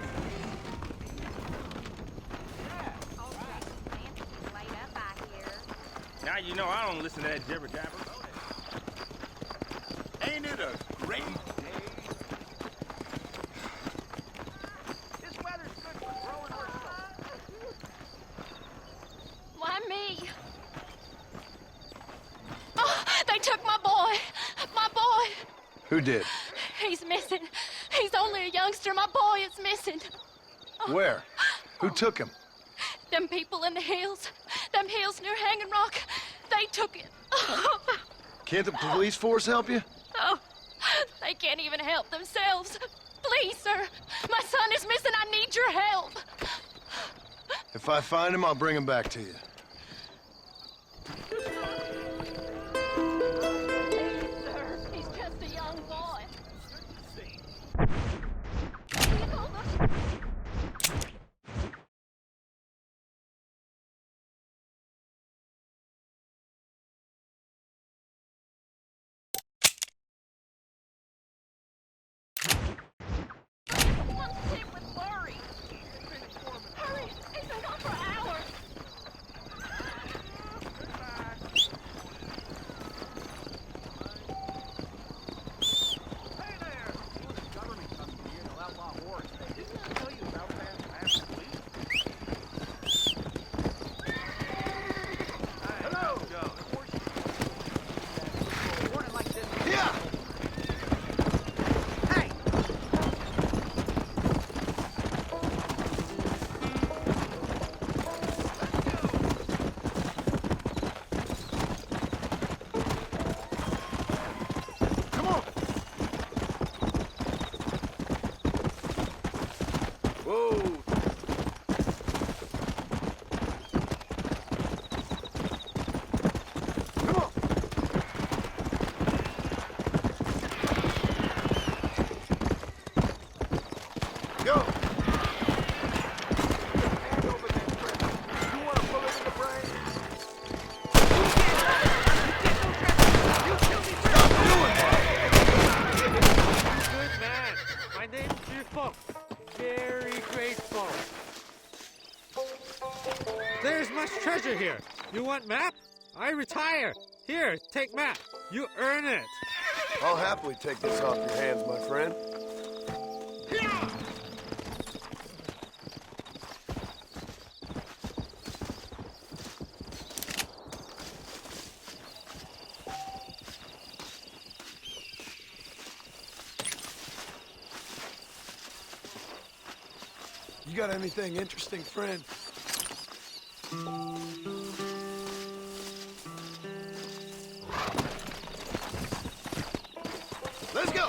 Now you know I don't listen to that jibber jabber. Ain't it a great day? This weather's good for growing horses. Why me? Oh, they took my boy. My boy. Who did? He's missing. He's only a youngster. My boy is missing. Where? Who took him? Them people in the hills. Them hills near Hanging Rock. They took it. Can't the police force help you? Oh, they can't even help themselves. Please, sir. My son is missing. I need your help. If I find him, I'll bring him back to you. There's much treasure here. You want map? I retire. Here, take map. You earn it. I'll happily take this off your hands, my friend. You got anything interesting, friend? Let's go!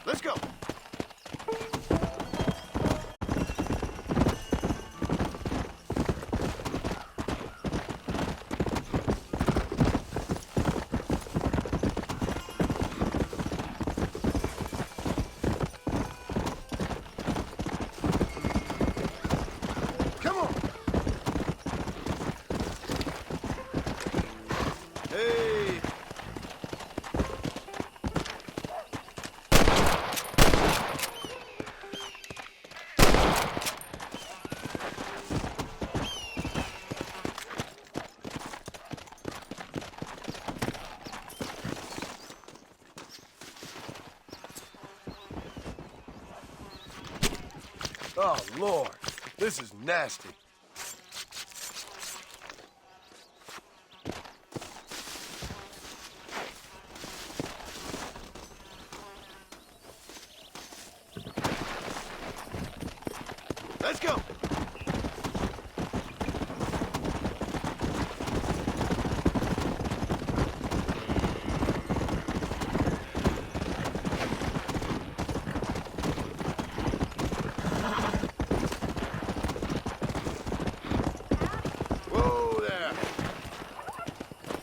Let's go. Come on. Hey. Oh, Lord. This is nasty. Let's go. Whoa there.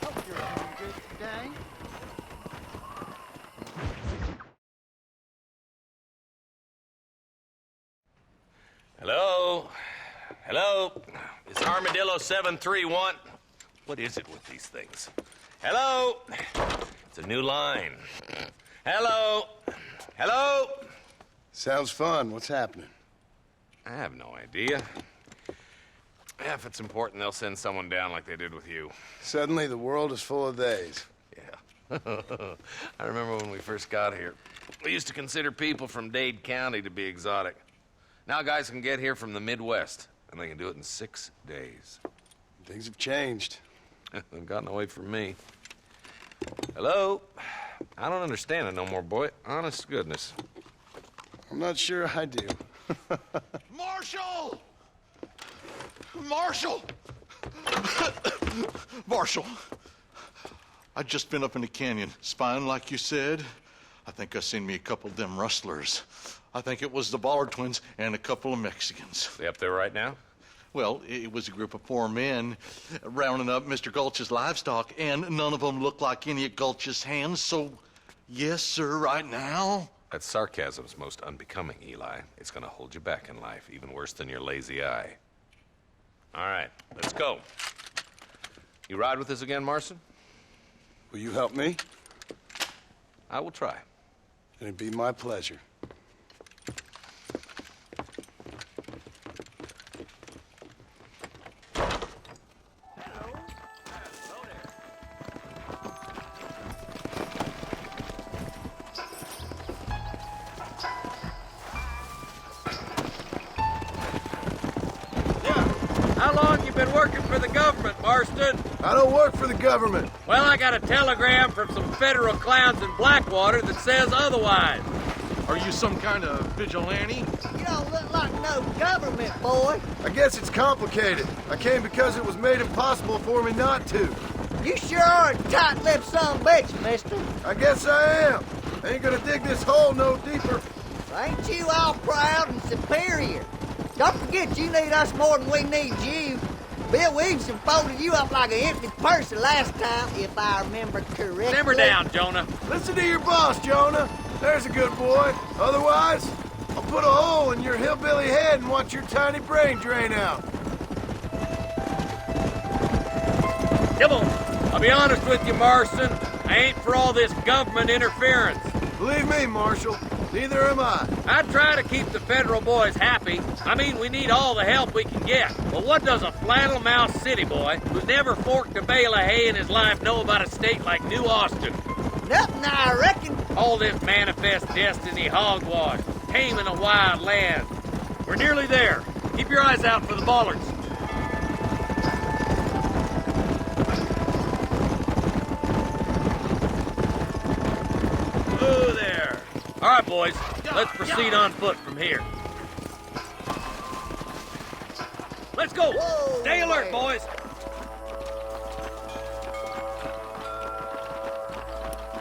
Hope you're doing good today. Hello? Hello? It's Armadillo 731. What is it with these things? Hello? It's a new line. Hello? Hello? Sounds fun. What's happening? I have no idea. Yeah, if it's important, they'll send someone down like they did with you. Suddenly, the world is full of theys. Yeah. I remember when we first got here. We used to consider people from Dade County to be exotic. Now guys can get here from the Midwest, and they can do it in 6 days. Things have changed. They've gotten away from me. Hello? I don't understand it no more, boy. Honest to goodness. I'm not sure I do. Marshal! Marshal! Marshal! I just been up in the canyon, spying like you said. I think I seen me a couple of them rustlers. I think it was the Ballard twins and a couple of Mexicans. They up there right now? Well, it was a group of 4 men rounding up Mr. Gulch's livestock, and none of them looked like any of Gulch's hands, so yes, sir, right now. That sarcasm's most unbecoming, Eli. It's gonna hold you back in life, even worse than your lazy eye. All right, let's go. You ride with us again, Marston? Will you help me? I will try. It'd be my pleasure. How long you been working for the government, Marston? I don't work for the government. Well, I got a telegram from some federal clowns in Blackwater that says otherwise. Are you some kind of vigilante? You don't look like no government, boy. I guess it's complicated. I came because it was made impossible for me not to. You sure are a tight-lipped son of a bitch, mister. I guess I am. Ain't gonna dig this hole no deeper. Ain't you all proud and superior? Don't forget you need us more than we need you. Bill Williamson folded you up like an empty purse the last time, if I remember correctly. Simmer down, Jonah. Listen to your boss, Jonah. There's a good boy. Otherwise, I'll put a hole in your hillbilly head and watch your tiny brain drain out. Come on. I'll be honest with you, Marston. I ain't for all this government interference. Believe me, Marshal, neither am I. I try to keep the federal boys happy. I mean, we need all the help we can get. But what does a flannel-mouthed city boy who's never forked a bale of hay in his life know about a state like New Austin? Nothing, I reckon. All this manifest destiny hogwash, taming a wild land. We're nearly there. Keep your eyes out for the bollards. Ooh, there. All right, boys. Let's proceed on foot from here. Let's go. Whoa, Stay alert, boys.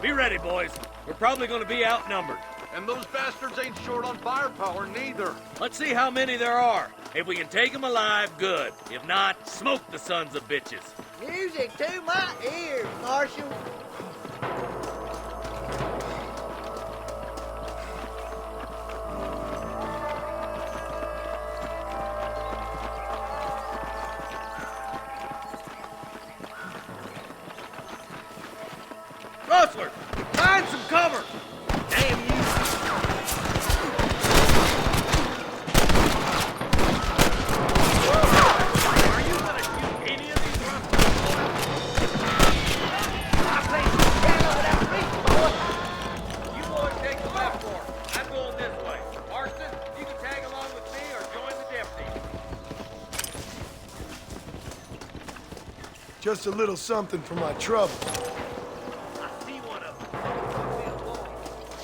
Be ready, boys. We're probably going to be outnumbered. And those bastards ain't short on firepower neither. Let's see how many there are. If we can take them alive, good. If not, smoke the sons of bitches. Music to my ears, Marshal. Rustler, find some cover. Damn you. Are you gonna shoot any of these rustlers? I think you can't over that reach, boy. You boys take the left for. I'm going this way. Marston, you can tag along with me or join the deputy. Just a little something for my trouble.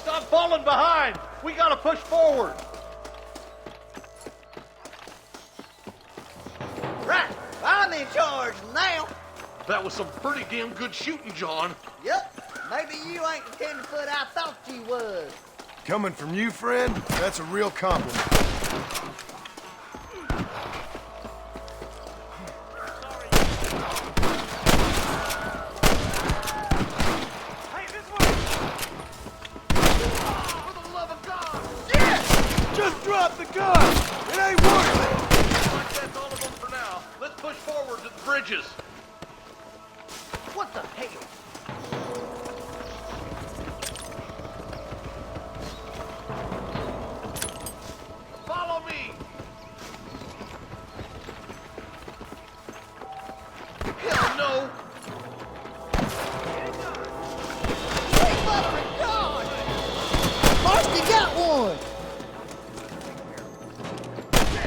Stop falling behind! We gotta push forward! Right, I'm in charge now. That was some pretty damn good shooting, John. Yep, maybe you ain't the tenderfoot I thought you was. Coming from you, friend, that's a real compliment. Just drop the gun! It ain't worth it! That's all of them for now. Let's push forward to the bridges. What the hell? Follow me! Hell no! Sweet mother of God! Marston got one!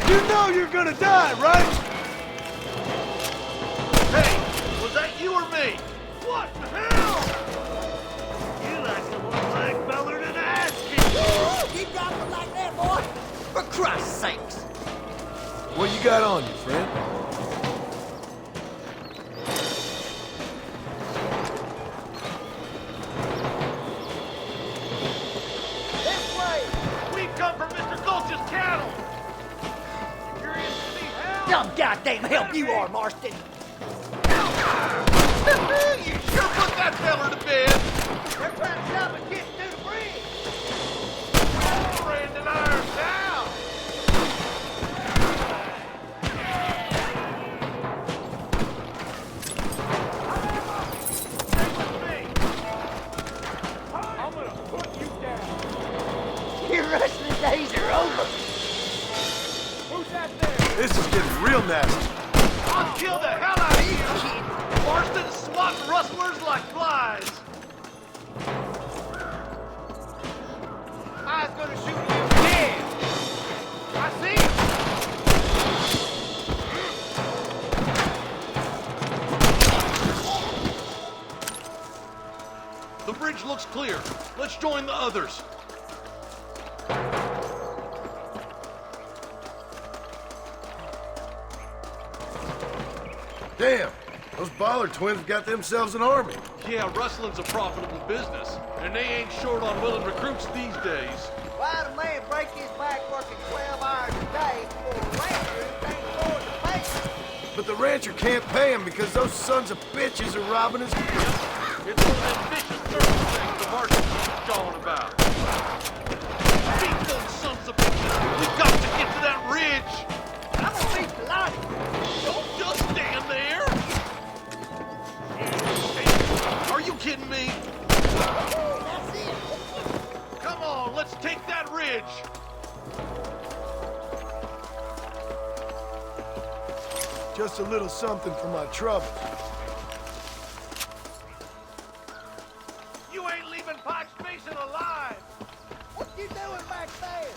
You know you're gonna die, right? Hey, was that you or me? What the hell? You like the one black feller than ass Keep dropping like that, boy! For Christ's sakes! What you got on you, friend? This way! We come from Mr. Gulch's cattle! Curious to see how? Dumb goddamn help you are, Marston! You sure put that fella to bed! They're trying to stop us getting through the bridge! wrestling days are over. Who's that there? This is getting real nasty. I'll kill the hell out of you! Marston swatting rustlers like flies! I was gonna shoot you dead. I see him. The bridge looks clear. Let's join the others. Damn, those Ballard twins got themselves an army. Yeah, rustling's a profitable business, and they ain't short on willing recruits these days. Why'd a man break his back working 12 hours a day for a rancher who can't afford to pay him? But the rancher can't pay him because those sons of bitches are robbing his... It's one of them vicious circle things the market keeps jawing about. Beat those sons of bitches! We've got to get to that ridge! I'm gonna beat the lot. Don't just stand there! Are you kidding me? That's it. Come on, let's take that ridge! Just a little something for my trouble. You ain't leaving Pike's Basin alive! What you doing back there?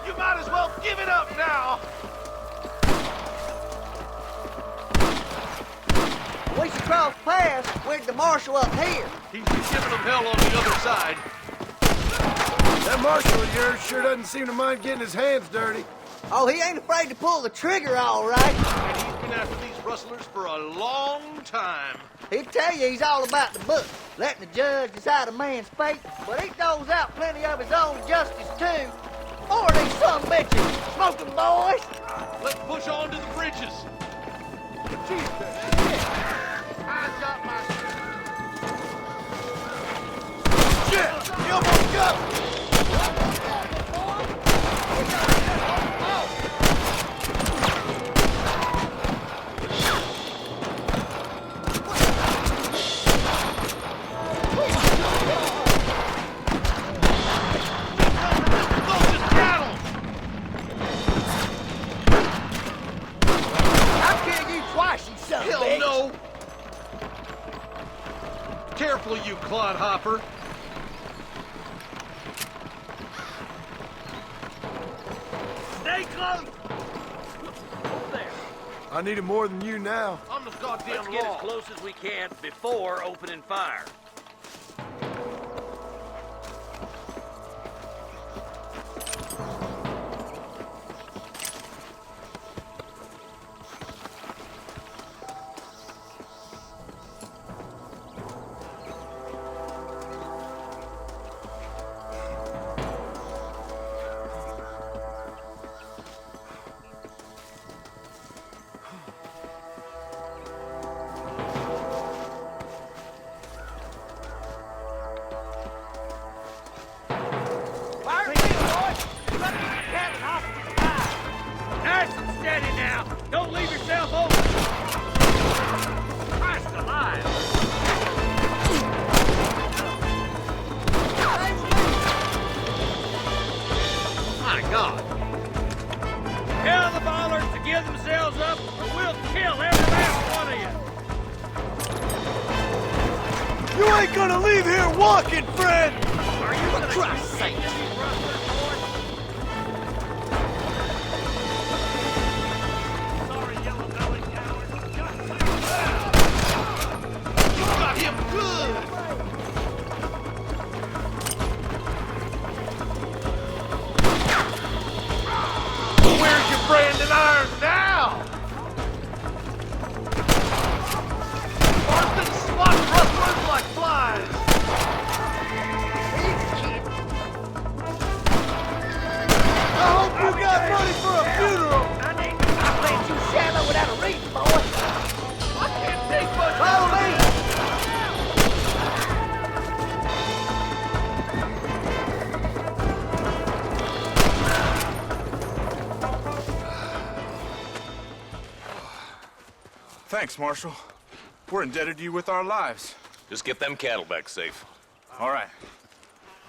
You might as well give it up now! We should cross paths with the marshal up here. He's been giving them hell on the other side. That marshal of yours sure doesn't seem to mind getting his hands dirty. Oh, he ain't afraid to pull the trigger, all right. And he's been after these rustlers for a long time. He'll tell you he's all about the book, letting the judge decide a man's fate, but he throws out plenty of his own justice, too. More of these some bitches, smoking boys. Let's push on to the bridges. I got my... Shit! He almost got him! I'll kill you twice, you son of a Hell bitch. no! Careful, you clodhopper. Stay close. Over there. I need it more than you now. I'm the goddamn Let's get law. as close as we can before opening fire. Fire away, boys. Let me get hostage time. Nice and steady now. Don't leave yourself open. Christ alive. My God. Tell the Ballards to give themselves up, or we'll kill every last one of you. You ain't gonna leave here walking, friend! Are you gonna Christ's sake. these rustlers, boys? Sorry, yellow-bellied cowards. You got him good! Where's your branding iron now? Marston swat rustlers like flies! Thanks, Marshal. We're indebted to you with our lives. Just get them cattle back safe. All right.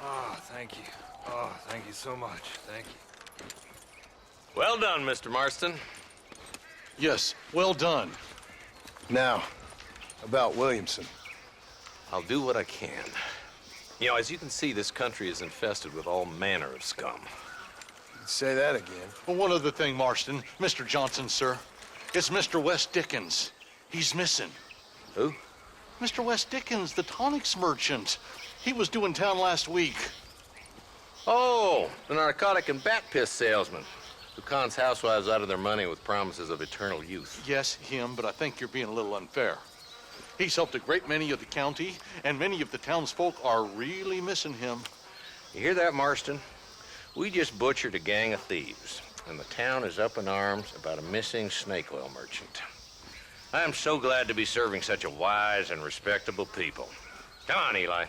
Oh, thank you. Oh, thank you so much. Thank you. Well done, Mr. Marston. Yes, well done. Now, about Williamson. I'll do what I can. You know, as you can see, this country is infested with all manner of scum. Say that again. Well, one other thing, Marston. Mr. Johnson, sir. It's Mr. Wes Dickens. He's missing. Who? Mr. Wes Dickens, the tonics merchant. He was due in town last week. Oh, the narcotic and bat piss salesman who cons housewives out of their money with promises of eternal youth. Yes, him, but I think you're being a little unfair. He's helped a great many of the county, and many of the townsfolk are really missing him. You hear that, Marston? We just butchered a gang of thieves, and the town is up in arms about a missing snake oil merchant. I am so glad to be serving such a wise and respectable people. Come on, Eli.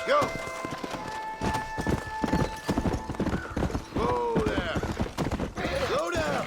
Go! Whoa there! Slow down!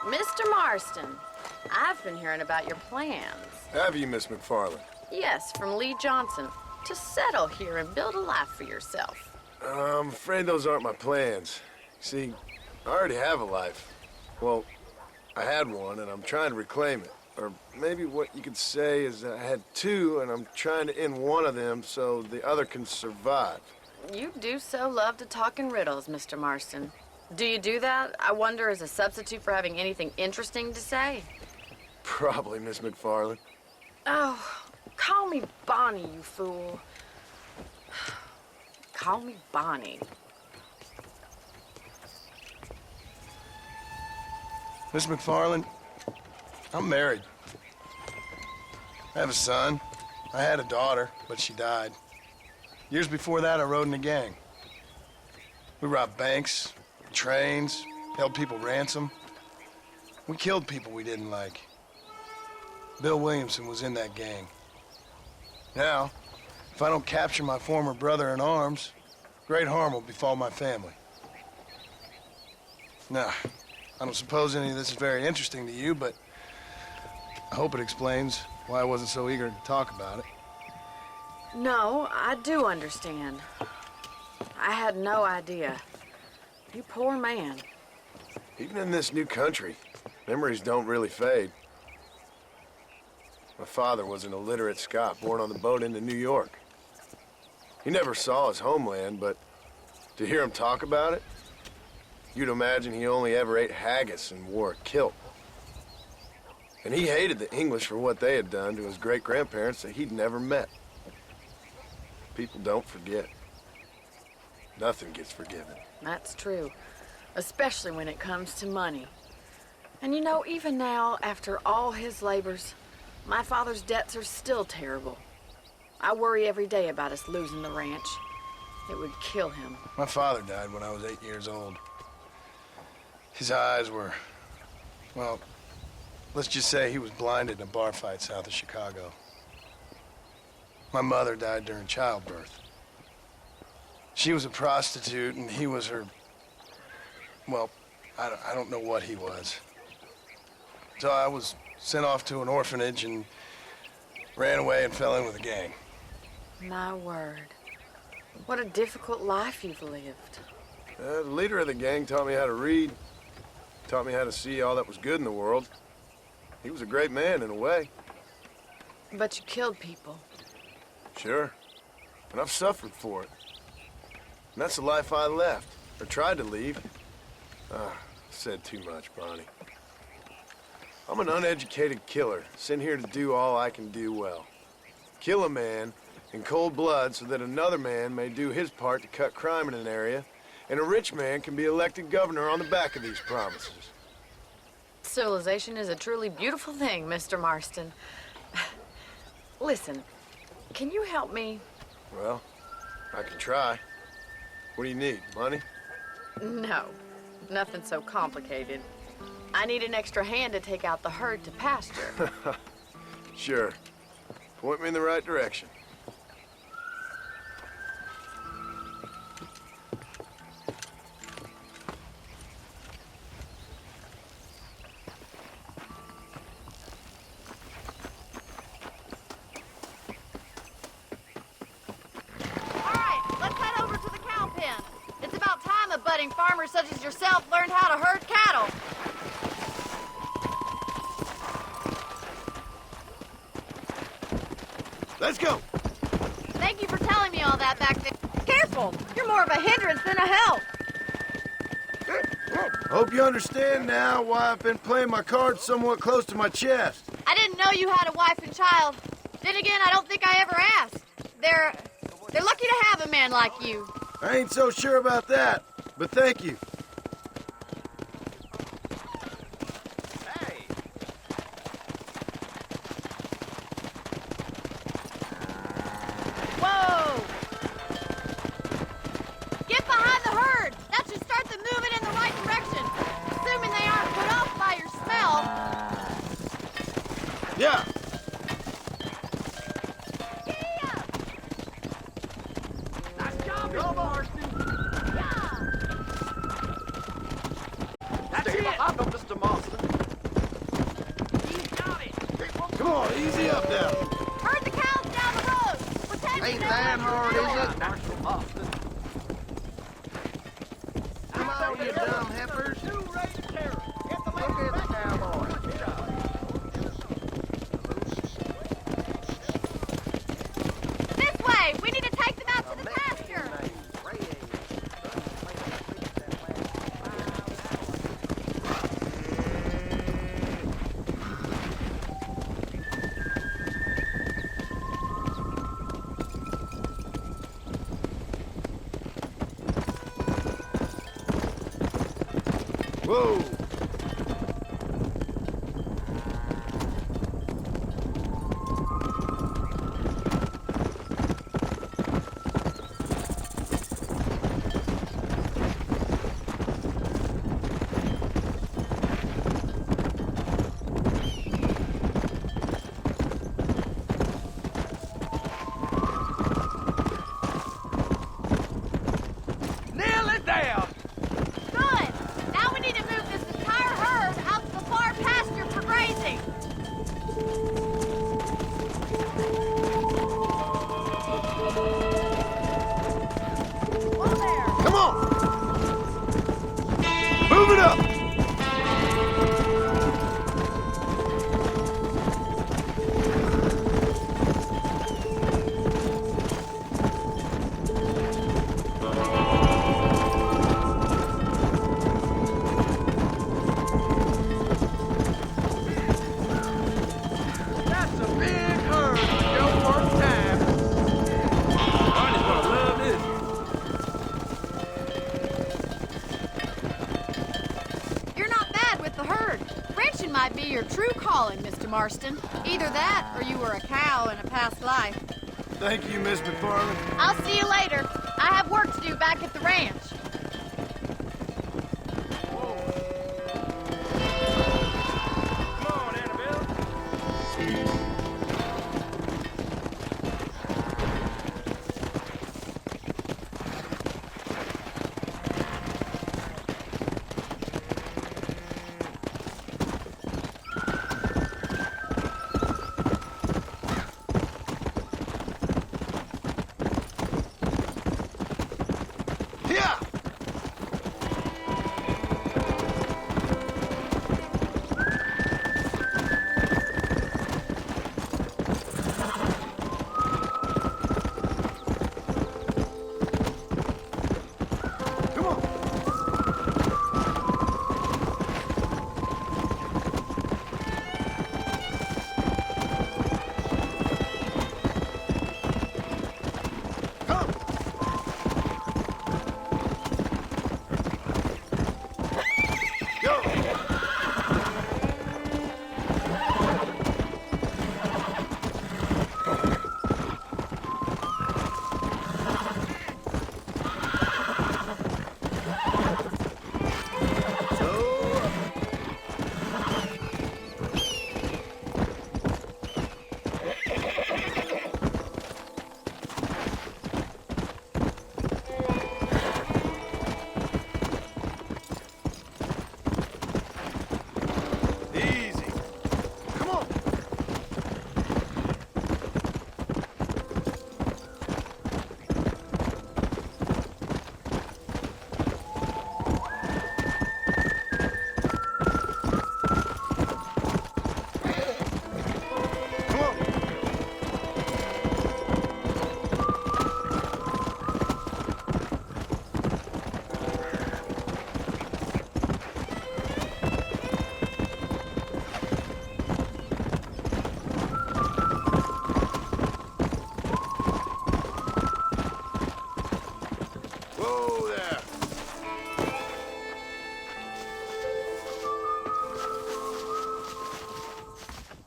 Mr. Marston, I've been hearing about your plans. Have you, Miss McFarland? Yes, from Lee Johnson, to settle here and build a life for yourself. I'm afraid those aren't my plans. See, I already have a life. Well, I had one, and I'm trying to reclaim it. Or maybe what you could say is that I had two, and I'm trying to end one of them so the other can survive. You do so love to talk in riddles, Mr. Marston. Do you do that, I wonder, as a substitute for having anything interesting to say? Probably, Miss McFarland. Oh, call me Bonnie, you fool. Call me Bonnie. Miss McFarland, I'm married. I have a son. I had a daughter, but she died. Years before that, I rode in a gang. We robbed banks, trains, held people ransom. We killed people we didn't like. Bill Williamson was in that gang. Now, if I don't capture my former brother in arms, great harm will befall my family. Now, I don't suppose any of this is very interesting to you, but I hope it explains why I wasn't so eager to talk about it. No, I do understand. I had no idea. You poor man. Even in this new country, memories don't really fade. My father was an illiterate Scot born on the boat into New York. He never saw his homeland, but to hear him talk about it, you'd imagine he only ever ate haggis and wore a kilt. And he hated the English for what they had done to his great-grandparents that he'd never met. People don't forget. Nothing gets forgiven. That's true, especially when it comes to money. And you know, even now, after all his labors, my father's debts are still terrible. I worry every day about us losing the ranch. It would kill him. My father died when I was 8 years old. His eyes were, well, let's just say he was blinded in a bar fight south of Chicago. My mother died during childbirth. She was a prostitute and he was her, well, I don't know what he was. So I was sent off to an orphanage and ran away and fell in with a gang. My word. What a difficult life you've lived. The leader of the gang taught me how to read, taught me how to see all that was good in the world. He was a great man in a way. But you killed people. Sure. And I've suffered for it. And that's the life I left, or tried to leave. Said too much, Bonnie. I'm an uneducated killer, sent here to do all I can do well. Kill a man in cold blood so that another man may do his part to cut crime in an area, and a rich man can be elected governor on the back of these promises. Civilization is a truly beautiful thing, Mr. Marston. Listen, can you help me? Well, I can try. What do you need, money? No, nothing so complicated. I need an extra hand to take out the herd to pasture. Sure. Point me in the right direction. Farmers such as yourself learned how to herd cattle. Let's go. Thank you for telling me all that back there. Careful! You're more of a hindrance than a help. Hope you understand now why I've been playing my cards somewhat close to my chest. I didn't know you had a wife and child. Then again, I don't think I ever asked. They're lucky to have a man like you. I ain't so sure about that, but thank you. Whoa! Get behind the herd! That should start them moving in the right direction. Assuming they aren't put off by your smell. Yeah. Nice job, Mr. Marston. That's it. Behind them, Mr. Marston. He's got it. Come on, easy up now. Herd the cows down the road. Pretend Ain't you know that what you're hard, is doing. it? Marshal Austin. Come on, you dumb heifers. Look at the cowboy. This way. We need to take them out to the pasture. Whoa. true calling, Mr. Marston. Either that, or you were a cow in a past life. Thank you, Miss McFarland. I'll see you later. I have work to do back at the ranch.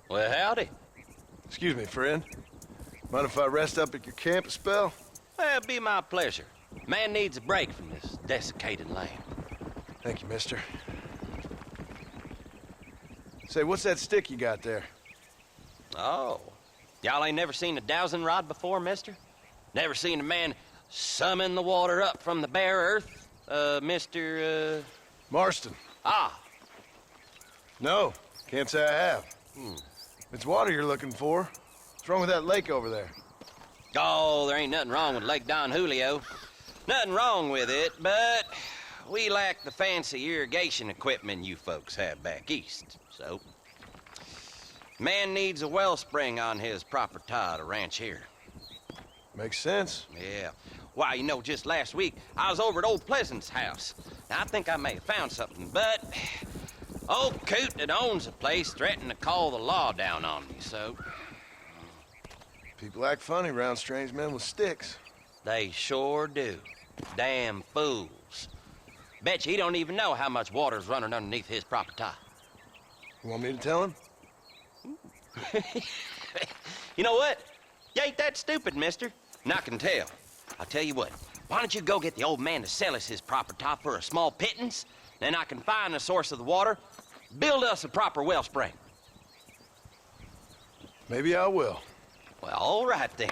Well, howdy. Excuse me, friend. Mind if I rest up at your camp a spell? Well, it'd be my pleasure. Man needs a break from this desiccated land. Thank you, mister. Say, what's that stick you got there? Oh. Y'all ain't never seen a dowsing rod before, mister? Never seen a man summon the water up from the bare earth? Mr. Marston. Ah. No, can't say I have. It's water you're looking for. What's wrong with that lake over there? Oh, there ain't nothing wrong with Lake Don Julio. Nothing wrong with it, but we lack the fancy irrigation equipment you folks have back east, so... Man needs a wellspring on his property to ranch here. Makes sense. Yeah. Why, you know, just last week, I was over at Old Pleasant's house. Now, I think I may have found something, but... Old coot that owns the place threatened to call the law down on me, so... People act funny around strange men with sticks. They sure do. Damn fools. Bet you he don't even know how much water's running underneath his property. You want me to tell him? You know what? You ain't that stupid, mister. And I can tell. I'll tell you what. Why don't you go get the old man to sell us his property for a small pittance? Then I can find the source of the water, build us a proper wellspring. Maybe I will. Well, all right then.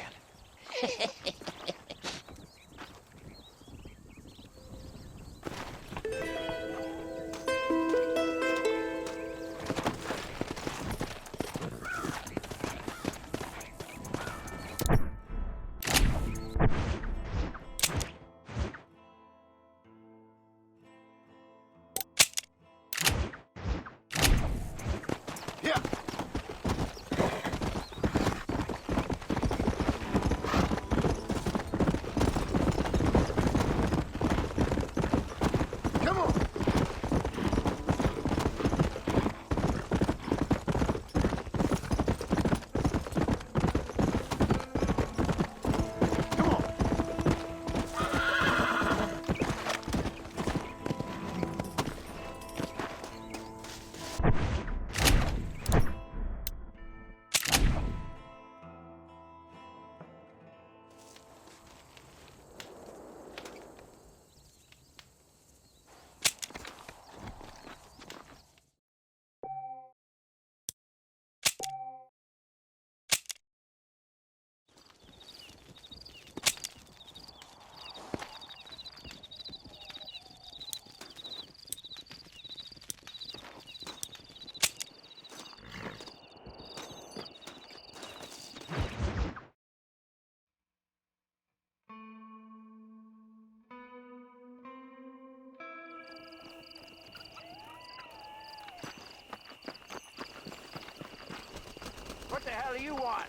hell do you want?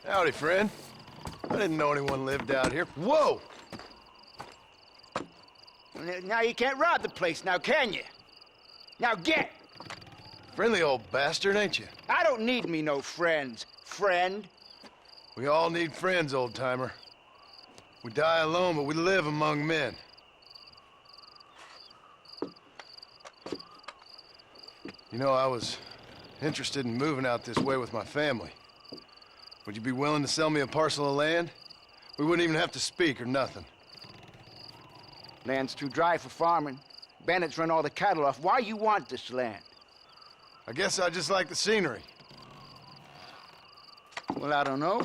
Howdy, friend. I didn't know anyone lived out here. Whoa! Now you can't rob the place now, can you? Now get! Friendly old bastard, ain't you? I don't need me no friends, friend. We all need friends, old-timer. We die alone, but we live among men. You know, I was interested in moving out this way with my family. Would you be willing to sell me a parcel of land? We wouldn't even have to speak or nothing. Land's too dry for farming. Bandits run all the cattle off. Why you want this land? I guess I just like the scenery. Well, I don't know.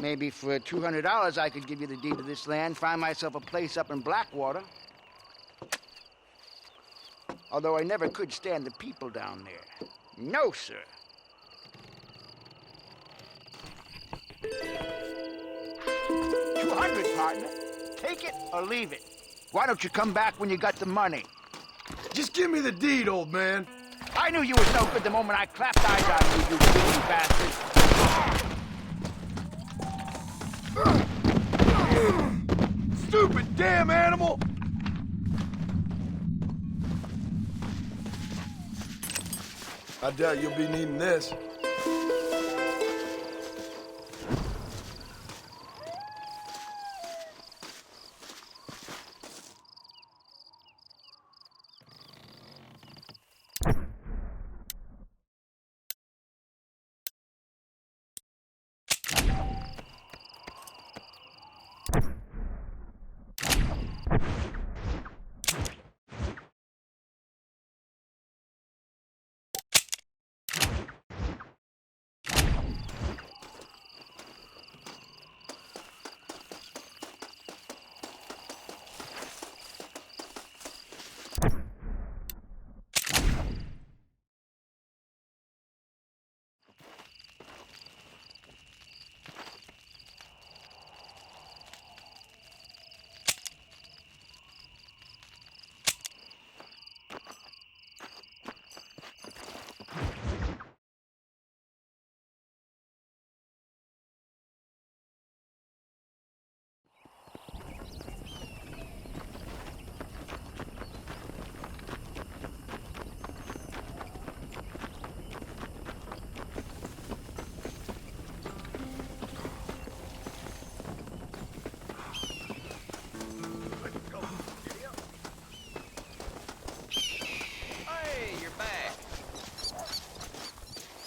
Maybe for $200 I could give you the deed to this land, find myself a place up in Blackwater. Although I never could stand the people down there. No, sir. $200, partner. Take it or leave it. Why don't you come back when you got the money? Just give me the deed, old man. I knew you was no good the moment I clapped eyes on you, you greedy bastard. Stupid damn animal! I doubt you'll be needing this.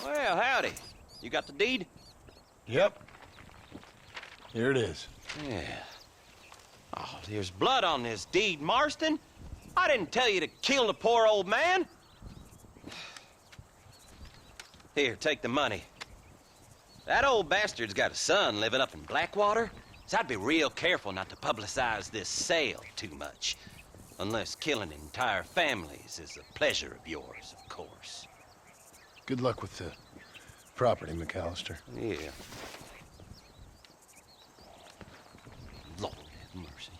Well, howdy. You got the deed? Yep. Here it is. Yeah. Oh, there's blood on this deed, Marston. I didn't tell you to kill the poor old man. Here, take the money. That old bastard's got a son living up in Blackwater, so I'd be real careful not to publicize this sale too much. Unless killing entire families is a pleasure of yours, of course. Good luck with the property, McAllister. Yeah. Lord have mercy.